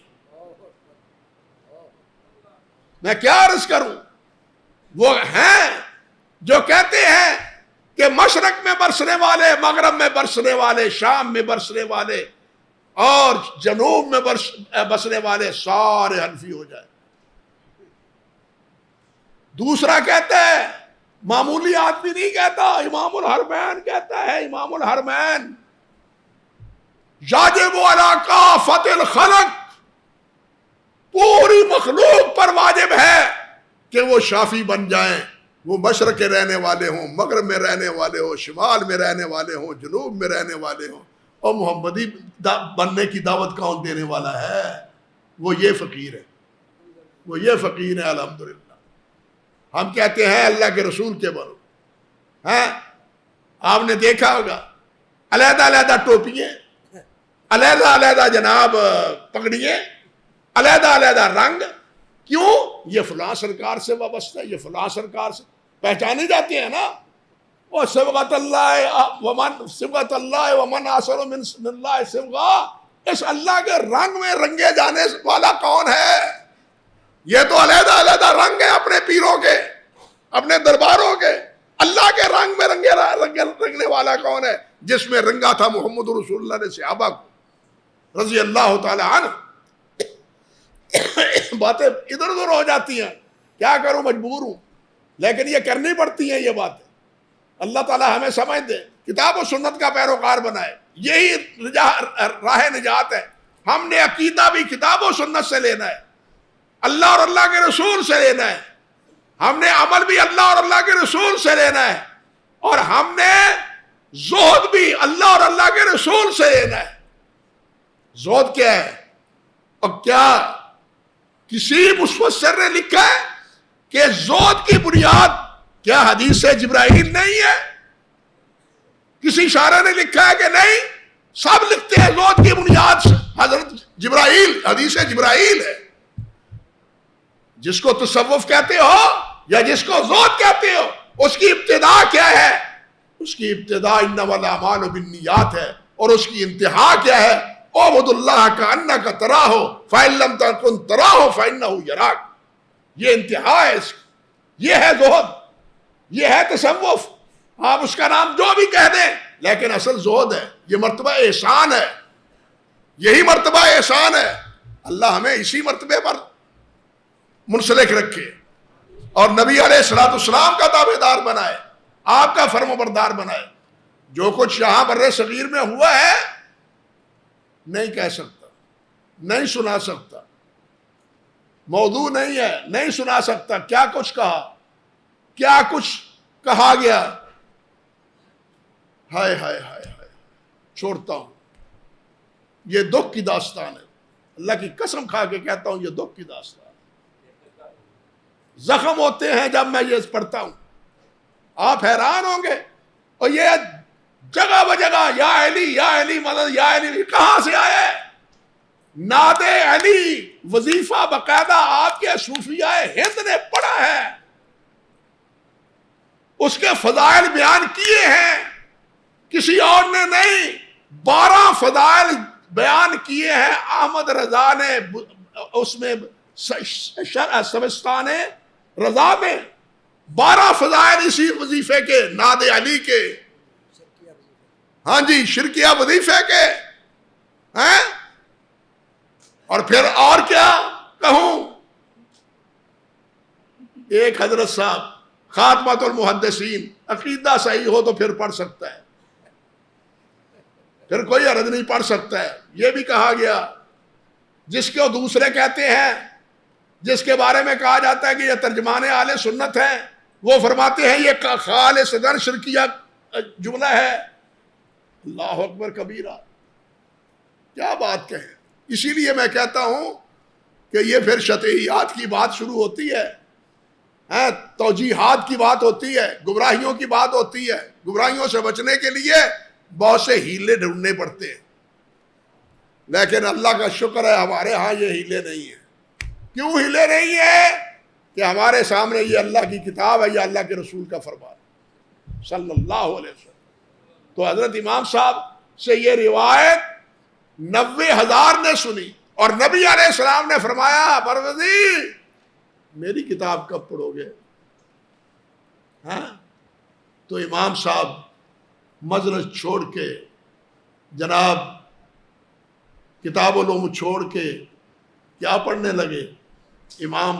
میں کیا عرض کروں؟ وہ ہیں جو کہتے ہیں کہ مشرق میں برسنے والے، مغرب میں برسنے والے، شام میں برسنے والے اور جنوب میں بسنے والے سارے حنفی ہو جائے۔ دوسرا کہتا ہے، معمولی آدمی نہیں کہتا، امام الحرمین کہتا ہے، امام الحرمین یاجب علی کافۃ الخلق، پوری مخلوق پر واجب ہے کہ وہ شافعی بن جائیں، وہ مشرق کے رہنے والے ہوں، مغرب میں رہنے والے ہوں، شمال میں رہنے والے ہوں، جنوب میں رہنے والے ہوں۔ اور محمدی بننے کی دعوت کون دینے والا ہے؟ وہ یہ فقیر ہے، وہ یہ فقیر ہے۔ الحمدللہ ہم کہتے ہیں اللہ کے رسول کے بنو، آپ نے دیکھا ہوگا علیحدہ علیحدہ ٹوپیاں، علیحدہ علیحدہ جناب پگڑیاں، علیحدہ علیحدہ رنگ۔ کیوں؟ یہ فلاں سرکار سے وابستہ ہے، یہ فلاں سرکار سے پہچانے جاتے ہیں نا۔ وہ صبغۃ اللہ ومن احسن من اللہ صبغہ، اس اللہ کے رنگ میں رنگے جانے والا کون ہے؟ یہ تو علیحدہ علیحدہ رنگ ہے اپنے پیروں کے، اپنے درباروں کے۔ اللہ کے رنگ میں رنگنے والا کون ہے؟ جس میں رنگا تھا محمد رسول اللہ نے صحابہ کو رضی اللہ تعالی عنہ۔ باتیں ادھر ادھر ہو جاتی ہیں، کیا کروں، مجبور ہوں، لیکن یہ کرنی پڑتی ہیں یہ باتیں۔ اللہ تعالی ہمیں سمجھ دے، کتاب و سنت کا پیروکار بنائے، یہی راہ نجات ہے۔ ہم نے عقیدہ بھی کتاب و سنت سے لینا ہے، اللہ اور اللہ کے رسول سے لینا ہے، ہم نے عمل بھی اللہ اور اللہ کے رسول سے لینا ہے، اور ہم نے زہد بھی اللہ اور اللہ کے رسول سے لینا ہے۔ زہد کیا ہے؟ اور کیا کسی مفسر نے لکھا ہے کہ زہد کی بنیاد کیا حدیث جبرائیل نہیں ہے؟ کسی شاعر نے لکھا ہے کہ نہیں؟ سب لکھتے ہیں زہد کی بنیاد حضرت جبرائیل، حدیث جبرائیل ہے۔ جس کو تصوف کہتے ہو یا جس کو زہد کہتے ہو، اس کی ابتدا کیا ہے؟ اس کی ابتدا انما الاعمال بالنیات ہے، اور اس کی انتہا کیا ہے؟ اعبد اللہ کأنک تراہ فإن لم تکن تراہ فإنہ یراک۔ یہ انتہا ہے اس کی، یہ ہے زہد، یہ ہے تصوف۔ آپ اس کا نام جو بھی کہہ دیں، لیکن اصل زہد ہے، یہ مرتبہ احسان ہے، یہی مرتبہ احسان ہے۔ اللہ ہمیں اسی مرتبے پر منسلک رکھے اور نبی علیہ الصلوۃ والسلام کا تابعدار بنائے۔ آپ کا فرما بردار بنائے. جو کچھ یہاں بر صغیر میں ہوا ہے نہیں کہہ سکتا, نہیں سنا سکتا, موضوع نہیں ہے, نہیں سنا سکتا. کیا کچھ کہا, کیا کچھ کہا گیا. ہائے ہائے ہائے ہائے, چھوڑتا ہوں. یہ دکھ کی داستان ہے, اللہ کی قسم کھا کے کہتا ہوں, یہ دکھ کی داستان. زخم ہوتے ہیں جب میں یہ پڑھتا ہوں, آپ حیران ہوں گے. اور یہ جگہ بجگہ یا علی مدد, یا علی کہاں سے آئے؟ نعت علی وظیفہ باقاعدہ آپ کے صوفیاء ہند نے پڑھا ہے, اس کے فضائل بیان کیے ہیں, کسی اور نے نہیں. 12 فضائل بیان کیے ہیں احمد رضا نے اس میں سبستان رضا میں. 12 فضائل اسی وظیفے کے, نعت علی کے, ہاں جی شرکیہ وظیفے کے ہیں. اور پھر اور کیا کہوں. ایک حضرت صاحب خاتمۃ المحدثین, عقیدہ صحیح ہو تو پھر پڑھ سکتا ہے, پھر کوئی عرض نہیں پڑھ سکتا ہے. یہ بھی کہا گیا جس کو دوسرے کہتے ہیں, جس کے بارے میں کہا جاتا ہے کہ یہ ترجمان اہل سنت ہے, وہ فرماتے ہیں یہ خالصتاً شرکیہ جملہ ہے. اللہ اکبر کبیرہ, کیا بات کہیں. اسی لیے میں کہتا ہوں کہ یہ پھر شطحیات کی بات شروع ہوتی ہے, توجیحات کی بات ہوتی ہے, گمراہیوں کی بات ہوتی ہے. گمراہیوں سے بچنے کے لیے بہت سے ہیلے ڈھونڈنے پڑتے ہیں, لیکن اللہ کا شکر ہے ہمارے ہاں یہ ہیلے نہیں ہیں. کیوں ہیلے نہیں ہیں؟ کہ ہمارے سامنے یہ اللہ کی کتاب ہے, یہ اللہ کے رسول کا فرمان صلی اللہ علیہ وسلم. تو حضرت امام صاحب سے یہ روایت 90,000 نے سنی, اور نبی علیہ السلام نے فرمایا پروردگار میری کتاب کب پڑھو گے؟ ہاں, تو امام صاحب مجلس چھوڑ کے, جناب کتاب العلوم چھوڑ کے کیا پڑھنے لگے؟ امام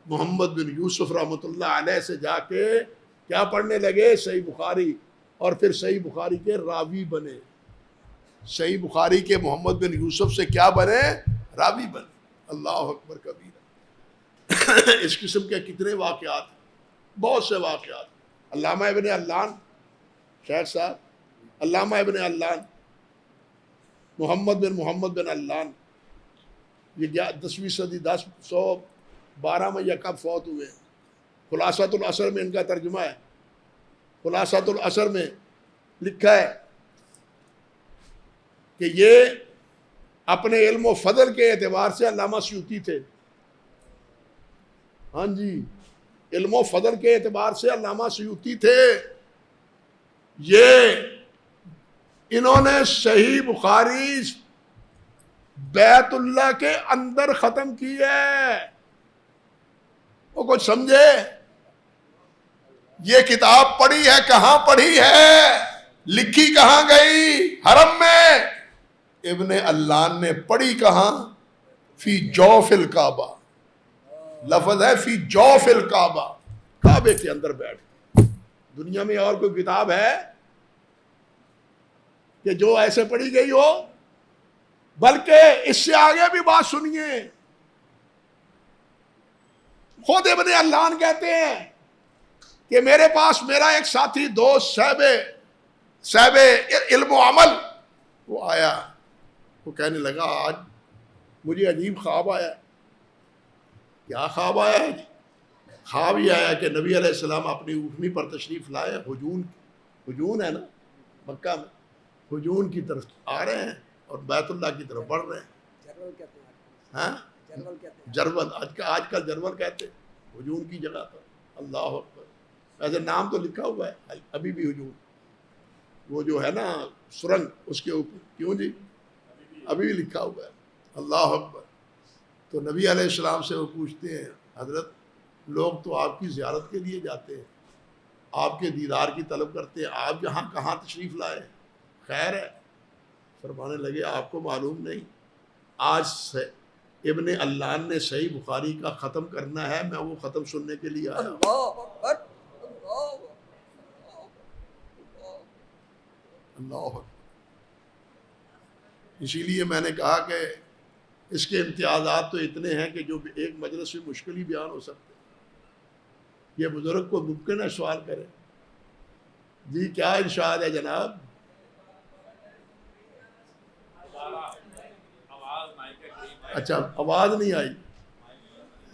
محمد بن یوسف رحمۃ اللہ علیہ سے جا کے کیا پڑھنے لگے؟ صحیح بخاری. اور پھر صحیح بخاری کے راوی بنے. صحیح بخاری کے محمد بن یوسف سے کیا بنے؟ راوی بنے. اللہ اکبر کبیرہ. اس قسم کے کتنے واقعات, بہت سے واقعات. علامہ ابن علان شیخ صاحب, علامہ ابن علان محمد بن علان, یہ 10ویں صدی 1012 میں یا کب فوت ہوئے. خلاصۃ العصر میں ان کا ترجمہ ہے. خلاصۃ العصر میں لکھا ہے کہ یہ اپنے علم و فضل کے اعتبار سے علامہ سیوطی تھے. ہاں جی, علم و فضل کے اعتبار سے علامہ سیوطی تھے. یہ انہوں نے صحیح بخاری بیت اللہ کے اندر ختم کی ہے. وہ کچھ سمجھے؟ یہ کتاب پڑھی ہے, کہاں پڑھی ہے, لکھی کہاں گئی؟ حرم میں. ابن علان نے پڑھی کہاں؟ فی جوف الکعبہ. لفظ ہے فی جوف الکعبہ, کعبے کے اندر بیٹھ. دنیا میں اور کوئی کتاب ہے کہ جو ایسے پڑھی گئی ہو؟ بلکہ اس سے آگے بھی بات سنیے. خود ابن علان کہتے ہیں کہ میرے پاس میرا ایک ساتھی دوست صاحب علم و عمل, وہ آیا, وہ کہنے لگا آج مجھے عجیب خواب آیا. کیا خواب آیا ہے؟ خواب یہ آیا کہ نبی علیہ السلام اپنی اونٹنی پر تشریف لائے, حجون ہے نا مکہ میں, حجون کی طرف آ رہے ہیں اور بیت اللہ کی طرف بڑھ رہے ہیں. ہاں جرول, آج کل جرول کہتے ہیں حجون کی جگہ پر. اللہ اکبر. ایسے نام تو لکھا ہوا ہے ابھی بھی حجون, وہ جو ہے نا سرنگ اس کے اوپر. کیوں جی؟ ابھی بھی لکھا ہوا ہے. اللہ اکبر. تو نبی علیہ السلام سے وہ پوچھتے ہیں حضرت لوگ تو آپ کی زیارت کے لیے جاتے ہیں, آپ کے دیدار کی طلب کرتے ہیں, آپ یہاں کہاں تشریف لائے؟ خیر ہے. فرمانے لگے آپ کو معلوم نہیں, آج سے ابن علان نے صحیح بخاری کا ختم کرنا ہے, میں وہ ختم سننے کے لیے آیا. اللہ، اسی لیے میں نے کہا کہ اس کے امتیازات تو اتنے ہیں کہ جو ایک مجلس میں مشکل ہی بیان ہو سکتے. یہ بزرگ کو ممکن ہے سوال کرے. جی کیا ارشاد ہے جناب؟ اچھا آواز نہیں آئی.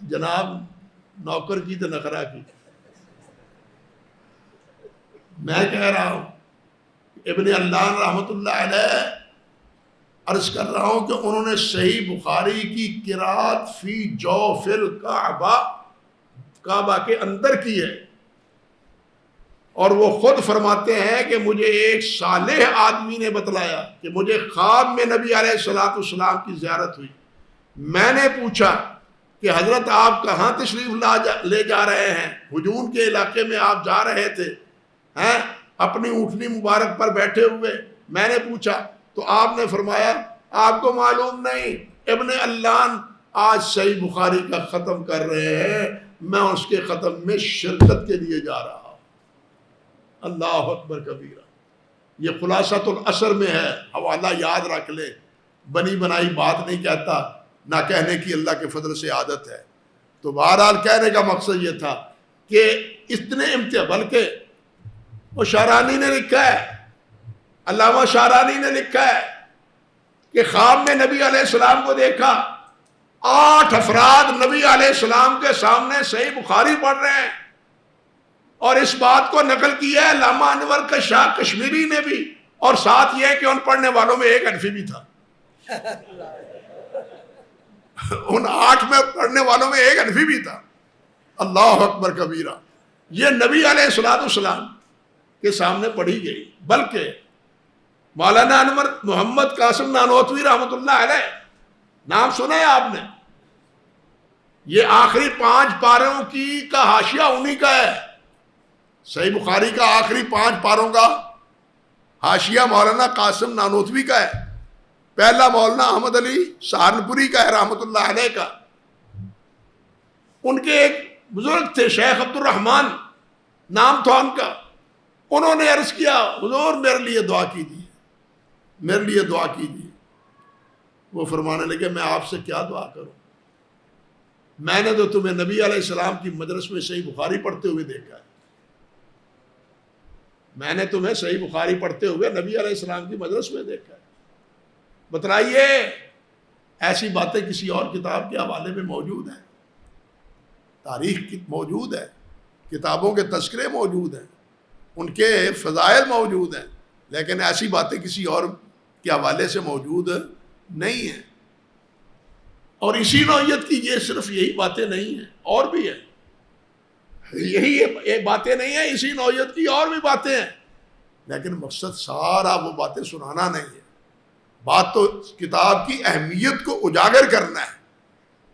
جناب نوکر کی تو نخرا کی. میں کہہ رہا ہوں ابن علان رحمۃ اللہ علیہ عرض کر رہا ہوں کہ انہوں نے صحیح بخاری کی قرات فی جوف الکعبہ، کعبہ کے اندر کی ہے، اور وہ خود فرماتے ہیں کہ مجھے ایک صالح آدمی نے بتلایا کہ مجھے خواب میں نبی علیہ الصلوۃ والسلام کی زیارت ہوئی. میں نے پوچھا کہ حضرت آپ کہاں تشریف لے جا رہے ہیں؟ ہجون کے علاقے میں آپ جا رہے تھے ہیں اپنی اونٹنی مبارک پر بیٹھے ہوئے. میں نے پوچھا تو آپ نے فرمایا آپ کو معلوم نہیں، ابن علان آج صحیح بخاری کا ختم کر رہے ہیں، میں اس کے ختم میں شرکت کے لیے جا رہا ہوں. اللہ اکبر کبیرہ. یہ خلاصۃ الاثر میں ہے، حوالہ یاد رکھ لے. بنی بنائی بات نہیں کہتا، نہ کہنے کی اللہ کے فضل سے عادت ہے. تو بہرحال کہنے کا مقصد یہ تھا کہ اتنے بلکہ وہ شارانی نے لکھا ہے، علامہ شارانی نے لکھا ہے کہ خواب میں نبی علیہ السلام کو دیکھا، 8 افراد نبی علیہ السلام کے سامنے صحیح بخاری پڑھ رہے ہیں، اور اس بات کو نقل کیا ہے علامہ انور کا شاہ کشمیری نے بھی، اور ساتھ یہ کہ ان پڑھنے والوں میں ایک حنفی بھی تھا. ان 8 میں پڑھنے والوں میں ایک حنفی بھی تھا. اللہ اکبر کبیرہ. یہ نبی علیہ الصلوۃ والسلام کے سامنے پڑھی گئی. بلکہ مولانا انور محمد قاسم نانوتوی رحمۃ اللہ علیہ، نام سنا ہے آپ نے؟ یہ آخری 5 پاروں کی کا حاشیہ انہی کا ہے. صحیح بخاری کا آخری 5 پاروں کا حاشیہ مولانا قاسم نانوتوی کا ہے. پہلا مولانا احمد علی سہارنپوری کا ہے رحمۃ اللہ علیہ کا. ان کے ایک بزرگ تھے شیخ عبد الرحمن، نام تھا ان کا. انہوں نے عرض کیا حضور میرے لیے دعا کیجیے، میرے لیے دعا کیجیے. وہ فرمانے لگے میں آپ سے کیا دعا کروں، میں نے تو تمہیں نبی علیہ السلام کی مجلس میں صحیح بخاری پڑھتے ہوئے دیکھا ہے. میں نے تمہیں صحیح بخاری پڑھتے ہوئے نبی علیہ السلام کی مجلس میں دیکھا ہے. بتلائیے ایسی باتیں کسی اور کتاب کے حوالے میں موجود ہیں؟ تاریخ موجود ہے، کتابوں کے تذکرے موجود ہیں، ان کے فضائل موجود ہیں، لیکن ایسی باتیں کسی اور کے حوالے سے موجود نہیں ہیں. اور اسی نوعیت کی یہ صرف یہی باتیں نہیں ہیں، اور بھی ہیں. یہی باتیں نہیں ہیں، اسی نوعیت کی اور بھی باتیں ہیں، لیکن مقصد سارا وہ باتیں سنانا نہیں ہے. بات تو کتاب کی اہمیت کو اجاگر کرنا ہے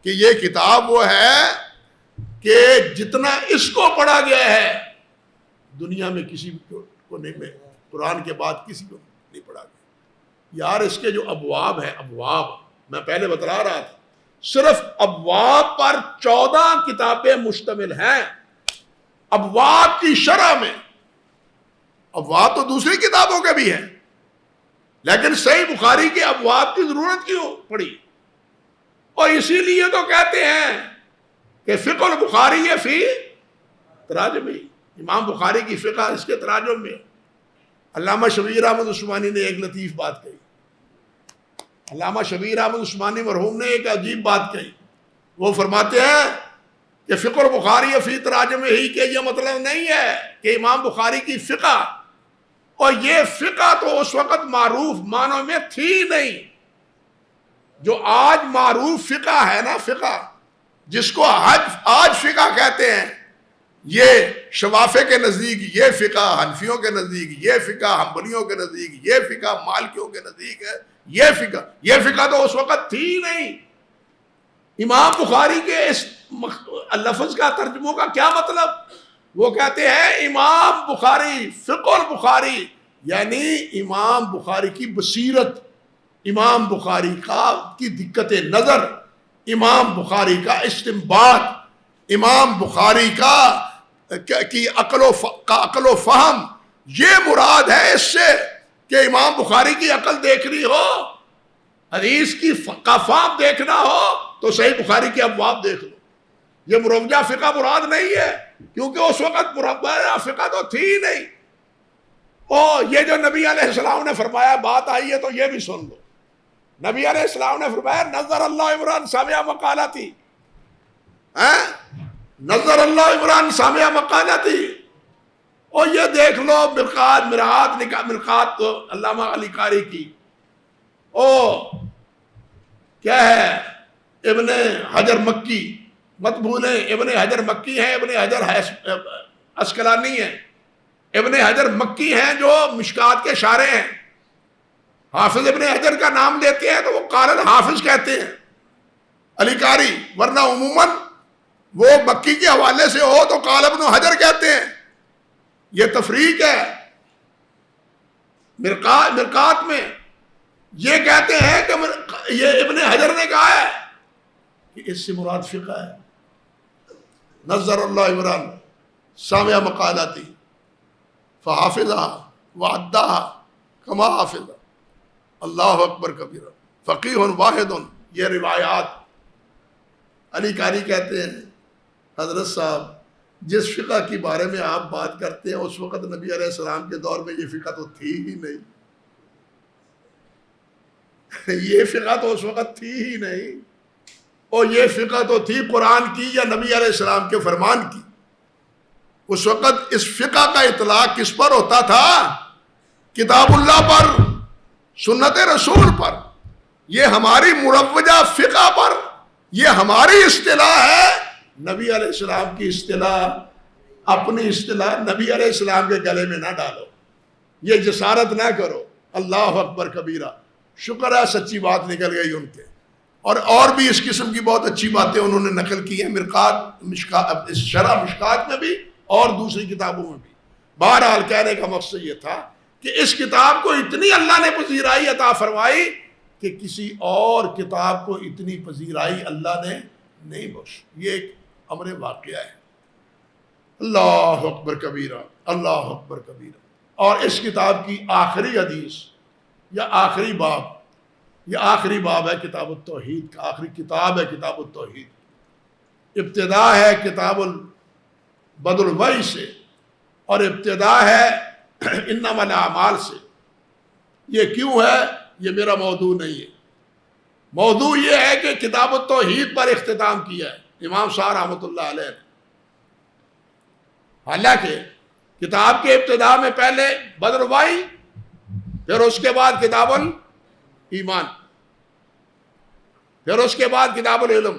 کہ یہ کتاب وہ ہے کہ جتنا اس کو پڑھا گیا ہے دنیا میں کسی کو نہیں، میں قرآن کے بعد کسی کو نہیں پڑھا گیا. یار اس کے جو ابواب ہیں، ابواب میں پہلے بتلا رہا تھا، صرف ابواب پر 14 کتابیں مشتمل ہیں. ابواب کی شرح میں، ابواب تو دوسری کتابوں کے بھی ہیں، لیکن صحیح بخاری کے ابواب کی ضرورت کیوں پڑی؟ اور اسی لیے تو کہتے ہیں کہ فقہ البخاری فی تراجمی، امام بخاری کی فقہ اس کے تراجم میں. علامہ شبیر احمد عثمانی نے ایک لطیف بات کہی، علامہ شبیر احمد عثمانی مرحوم نے ایک عجیب بات کہی. وہ فرماتے ہیں کہ فقہ البخاری فی تراجم ہی کہ یہ مطلب نہیں ہے کہ امام بخاری کی فقہ، اور یہ فقہ تو اس وقت معروف معنوں میں تھی نہیں. جو آج معروف فقہ ہے نا، فقہ جس کو آج فقہ کہتے ہیں، یہ شوافے کے نزدیک یہ فقہ، حنفیوں کے نزدیک یہ فقہ، حنبلیوں کے نزدیک یہ فقہ، مالکیوں کے نزدیک ہے یہ فقہ تو اس وقت تھی نہیں. امام بخاری کے اس لفظ کا ترجموں کا کیا مطلب؟ وہ کہتے ہیں امام بخاری، فقہ البخاری یعنی امام بخاری کی بصیرت، امام بخاری کی دقت نظر، امام بخاری کا استنباط، امام بخاری کی عقل و فہم. یہ مراد ہے اس سے کہ امام بخاری کی عقل دیکھنی ہو، حدیث کی فقہ دیکھنا ہو تو صحیح بخاری کے ابواب دیکھ لو. یہ مروجہ فقہ مراد نہیں ہے، کیونکہ اس وقت مروجہ فقہ تو تھی ہی نہیں. یہ جو نبی علیہ السلام نے فرمایا بات آئی ہے تو یہ بھی سن لو. نبی علیہ السلام نے فرمایا نظر اللہ عمران سامع مقالتی، نظر اللہ عمران سامع مقالتی. اور یہ دیکھ لو مرقات تو علامہ علی قاری کی، کیا ہے ابن حجر مکی، مت بھولیں ابن حجر مکی ہیں، ابن حجر اسقلانی ہیں. ابن حجر مکی ہیں جو مشکات کے شارح ہیں. حافظ ابن حجر کا نام لیتے ہیں تو وہ قال الحافظ کہتے ہیں علی قاری، ورنہ عموماً وہ مکی کے حوالے سے ہو تو قال ابن حجر کہتے ہیں. یہ تفریق ہے. مرقات میں یہ کہتے ہیں کہ یہ ابن حجر نے کہا ہے کہ اس سے مراد فقہ ہے. نظر اللہ عمران سامع مقالاتی فحافظها وعدها كما حافظ. اللہ اکبر کبیرہ فقیہ واحد. یہ روایات علی قاری کہتے ہیں حضرت صاحب جس فقہ کے بارے میں آپ بات کرتے ہیں اس وقت نبی علیہ السلام کے دور میں یہ فقہ تو تھی ہی نہیں. یہ فقہ تو اس وقت تھی ہی نہیں. اور یہ فقہ تو تھی قرآن کی یا نبی علیہ السلام کے فرمان کی. اس وقت اس فقہ کا اطلاق کس پر ہوتا تھا؟ کتاب اللہ پر، سنت رسول پر. یہ ہماری مروجہ فقہ پر، یہ ہماری اصطلاح ہے. نبی علیہ السلام کی اصطلاح، اپنی اصطلاح نبی علیہ السلام کے گلے میں نہ ڈالو. یہ جسارت نہ کرو. اللہ اکبر کبیرہ. شکر ہے سچی بات نکل گئی ان کے. اور بھی اس قسم کی بہت اچھی باتیں انہوں نے نقل کی ہیں مرقات، شرح مشکات میں بھی اور دوسری کتابوں میں بھی. بہرحال کہنے کا مقصد یہ تھا کہ اس کتاب کو اتنی اللہ نے پذیرائی عطا فرمائی کہ کسی اور کتاب کو اتنی پذیرائی اللہ نے نہیں بخشی. یہ ایک امر واقعہ ہے. اللہ اکبر کبیرہ، اللہ اکبر کبیرہ. اور اس کتاب کی آخری حدیث یا آخری باب، یہ آخری باب ہے کتاب التوحید کا، آخری کتاب ہے کتاب التوحید. ابتدا ہے کتاب بدر الوحی سے اور ابتدا ہے انما الاعمال سے. یہ کیوں ہے؟ یہ میرا موضوع نہیں ہے. موضوع یہ ہے کہ کتاب التوحید پر اختتام کیا ہے امام صاحب رحمۃ اللہ علیہ نے. حالانکہ کتاب کے ابتدا میں پہلے بدر الوحی، پھر اس کے بعد کتاب الایمان، پھر اس کے بعد کتاب العلم،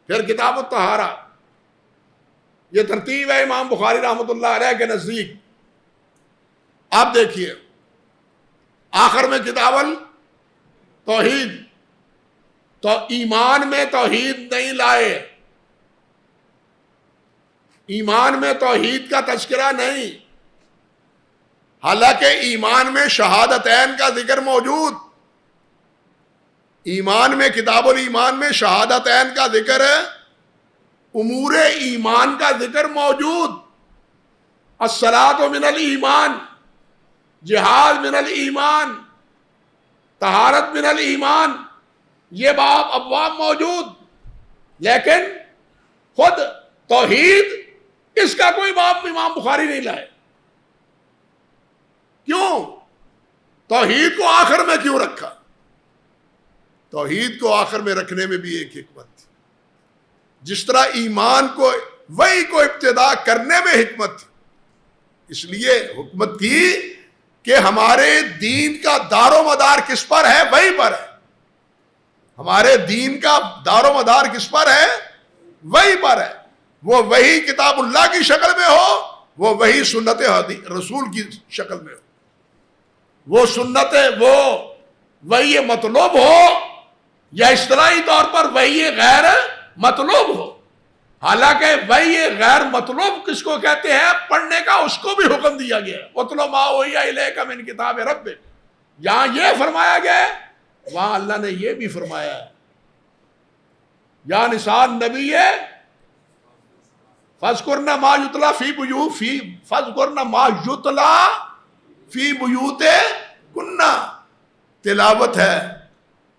پھر کتاب الطہارہ. یہ ترتیب ہے امام بخاری رحمۃ اللہ علیہ کے نزدیک. آپ دیکھیے آخر میں کتاب التوحید، تو ایمان میں توحید نہیں لائے، ایمان میں توحید کا تذکرہ نہیں. حالانکہ ایمان میں شہادتین کا ذکر موجود، ایمان میں کتاب الایمان میں شہادتین کا ذکر ہے، امور ایمان کا ذکر موجود. الصلاۃ من الایمان، جہاد من الایمان، طہارت من الایمان، یہ ابواب موجود. لیکن خود توحید اس کا کوئی باب امام بخاری نہیں لائے. کیوں؟ توحید کو آخر میں کیوں رکھا؟ توحید کو آخر میں رکھنے میں بھی ایک حکمت تھی. جس طرح ایمان کو وہی کو ابتدا کرنے میں حکمت تھی، اس لیے حکمت تھی کہ ہمارے دین کا دار و مدار کس پر ہے؟ وہی پر ہے. ہمارے دین کا دار و مدار کس پر ہے؟ وہی پر ہے. وہ وہی کتاب اللہ کی شکل میں ہو، وہ وہی سنت رسول کی شکل میں ہو. وہ سنت وہی مطلوب ہو یا اصطلاحی طور پر وہی غیر مطلوب ہو. حالانکہ وہی غیر مطلوب کس کو کہتے ہیں؟ پڑھنے کا اس کو بھی حکم دیا گیا. اتل ما اوحی الیک من کتاب ربک. جہاں یہ فرمایا گیا ہے وہاں اللہ نے یہ بھی فرمایا ہے یا نساء النبی فاذکرن ما یتلی فی بیوت تلاوت ہے،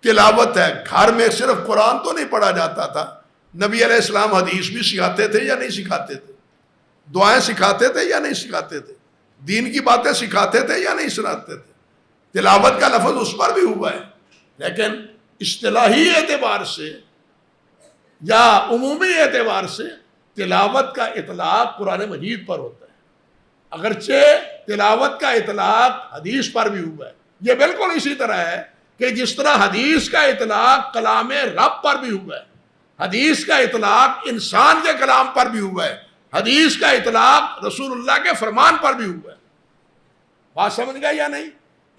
تلاوت ہے. گھر میں صرف قرآن تو نہیں پڑھا جاتا تھا، نبی علیہ السلام حدیث بھی سکھاتے تھے یا نہیں سکھاتے تھے؟ دعائیں سکھاتے تھے یا نہیں سکھاتے تھے؟ دین کی باتیں سکھاتے تھے یا نہیں سناتے تھے؟ تلاوت کا لفظ اس پر بھی ہوا ہے، لیکن اصطلاحی اعتبار سے یا عمومی اعتبار سے تلاوت کا اطلاق قرآن مجید پر ہوتا ہے، اگرچہ تلاوت کا اطلاق حدیث پر بھی ہوا ہے. یہ بالکل اسی طرح ہے کہ جس طرح حدیث کا اطلاق کلام رب پر بھی ہوا ہے، حدیث کا اطلاق انسان کے کلام پر بھی ہوا ہے، حدیث کا اطلاق رسول اللہ کے فرمان پر بھی ہوا ہے. بات سمجھ گئے یا نہیں؟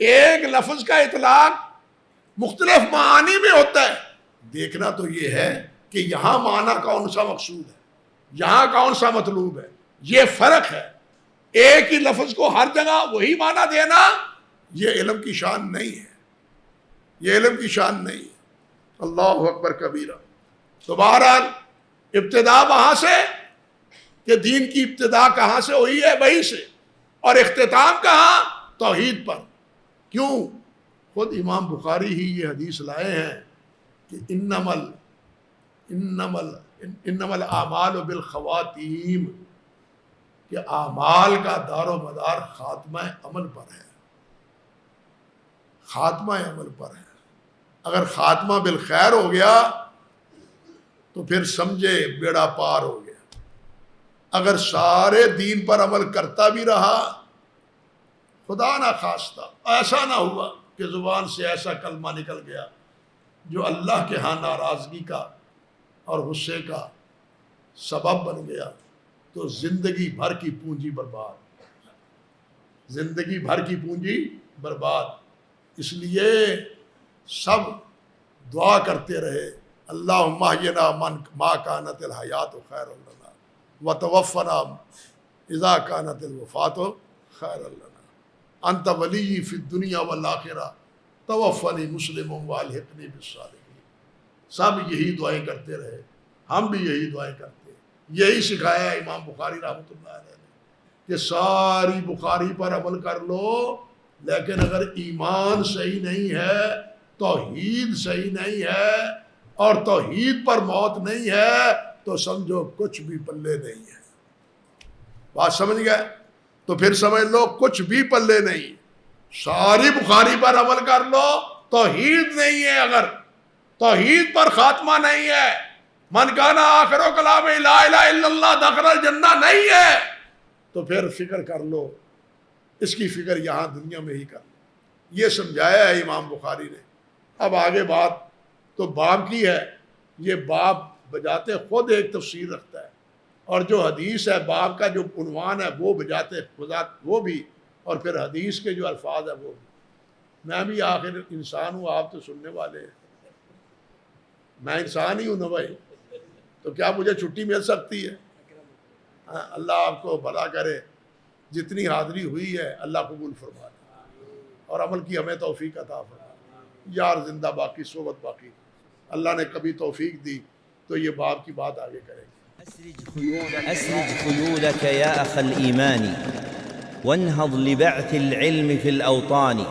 ایک لفظ کا اطلاق مختلف معانی میں ہوتا ہے. دیکھنا تو یہ ہے کہ یہاں معنی کون سا مقصود ہے، یہاں کون سا مطلوب ہے، یہ فرق ہے. ایک ہی لفظ کو ہر جگہ وہی معنی دینا یہ علم کی شان نہیں ہے، یہ علم کی شان نہیں ہے. اللہ اکبر کبیرہ. تو بہرحال ابتدا وہاں سے کہ دین کی ابتدا کہاں سے ہوئی ہے؟ وہی سے. اور اختتام کہاں؟ توحید پر. کیوں؟ خود امام بخاری ہی یہ حدیث لائے ہیں کہ انما الاعمال بالخواتیم، کہ اعمال کا دار و مدار خاتمہ عمل پر ہے، خاتمہ عمل پر ہے. اگر خاتمہ بالخیر ہو گیا تو پھر سمجھے بیڑا پار ہو گیا. اگر سارے دین پر عمل کرتا بھی رہا، خدا نہ خواستہ ایسا نہ ہوا کہ زبان سے ایسا کلمہ نکل گیا جو اللہ کے ہاں ناراضگی کا اور غصے کا سبب بن گیا، تو زندگی بھر کی پونجی برباد، زندگی بھر کی پونجی برباد. اس لیے سب دعا کرتے رہے، اللہم احینا ما کانت الحیات خیر لنا وتوفنا اذا کانت الوفات خیر لنا انت ولی فی الدنیا والآخرہ توفنی مسلم والحقنی بالصالحین. سب یہی دعائیں کرتے رہے، ہم بھی یہی دعائیں کرتے ہیں. یہی سکھایا ہے امام بخاری رحمۃ اللہ علیہ نے کہ ساری بخاری پر عمل کر لو، لیکن اگر ایمان صحیح نہیں ہے، توحید صحیح نہیں ہے، اور توحید پر موت نہیں ہے، تو سمجھو کچھ بھی پلے نہیں ہے. بات سمجھ گئے؟ تو پھر سمجھ لو کچھ بھی پلے نہیں. ساری بخاری پر عمل کر لو، توحید نہیں ہے، اگر توحید پر خاتمہ نہیں ہے، من کان آخر کلام لا الہ الا اللہ دخل الجنہ نہیں ہے، تو پھر فکر کر لو، اس کی فکر یہاں دنیا میں ہی کر لو. یہ سمجھایا ہے امام بخاری نے. اب آگے بات تو باب کی ہے. یہ باب بجاتے خود ایک تفسیر رکھتا ہے، اور جو حدیث ہے باب کا جو عنوان ہے وہ بجاتے وہ بھی، اور پھر حدیث کے جو الفاظ ہیں وہ بھی. میں بھی آخر انسان ہوں، آپ تو سننے والے ہیں، میں انسان ہی ہوں نا بھائی، تو کیا مجھے چھٹی مل سکتی ہے؟ اللہ آپ کو بھلا کرے. جتنی حاضری ہوئی ہے اللہ قبول فرما لے، اور عمل کی ہمیں توفیق عطا فرما. یار زندہ باقی صحبت باقی. اللہ نے کبھی توفیق دی تو یہ باب کی بات آگے کریں گے. أسرج خيولك يا أخ الإيمان وانهض لبعث العلم في الأوطان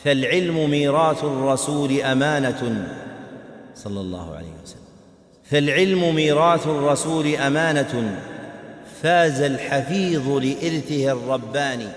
فالعلم ميراث الرسول أمانة صلى الله عليه وسلم فالعلم ميراث الرسول أمانة فاز الحفيظ لإرثه الرباني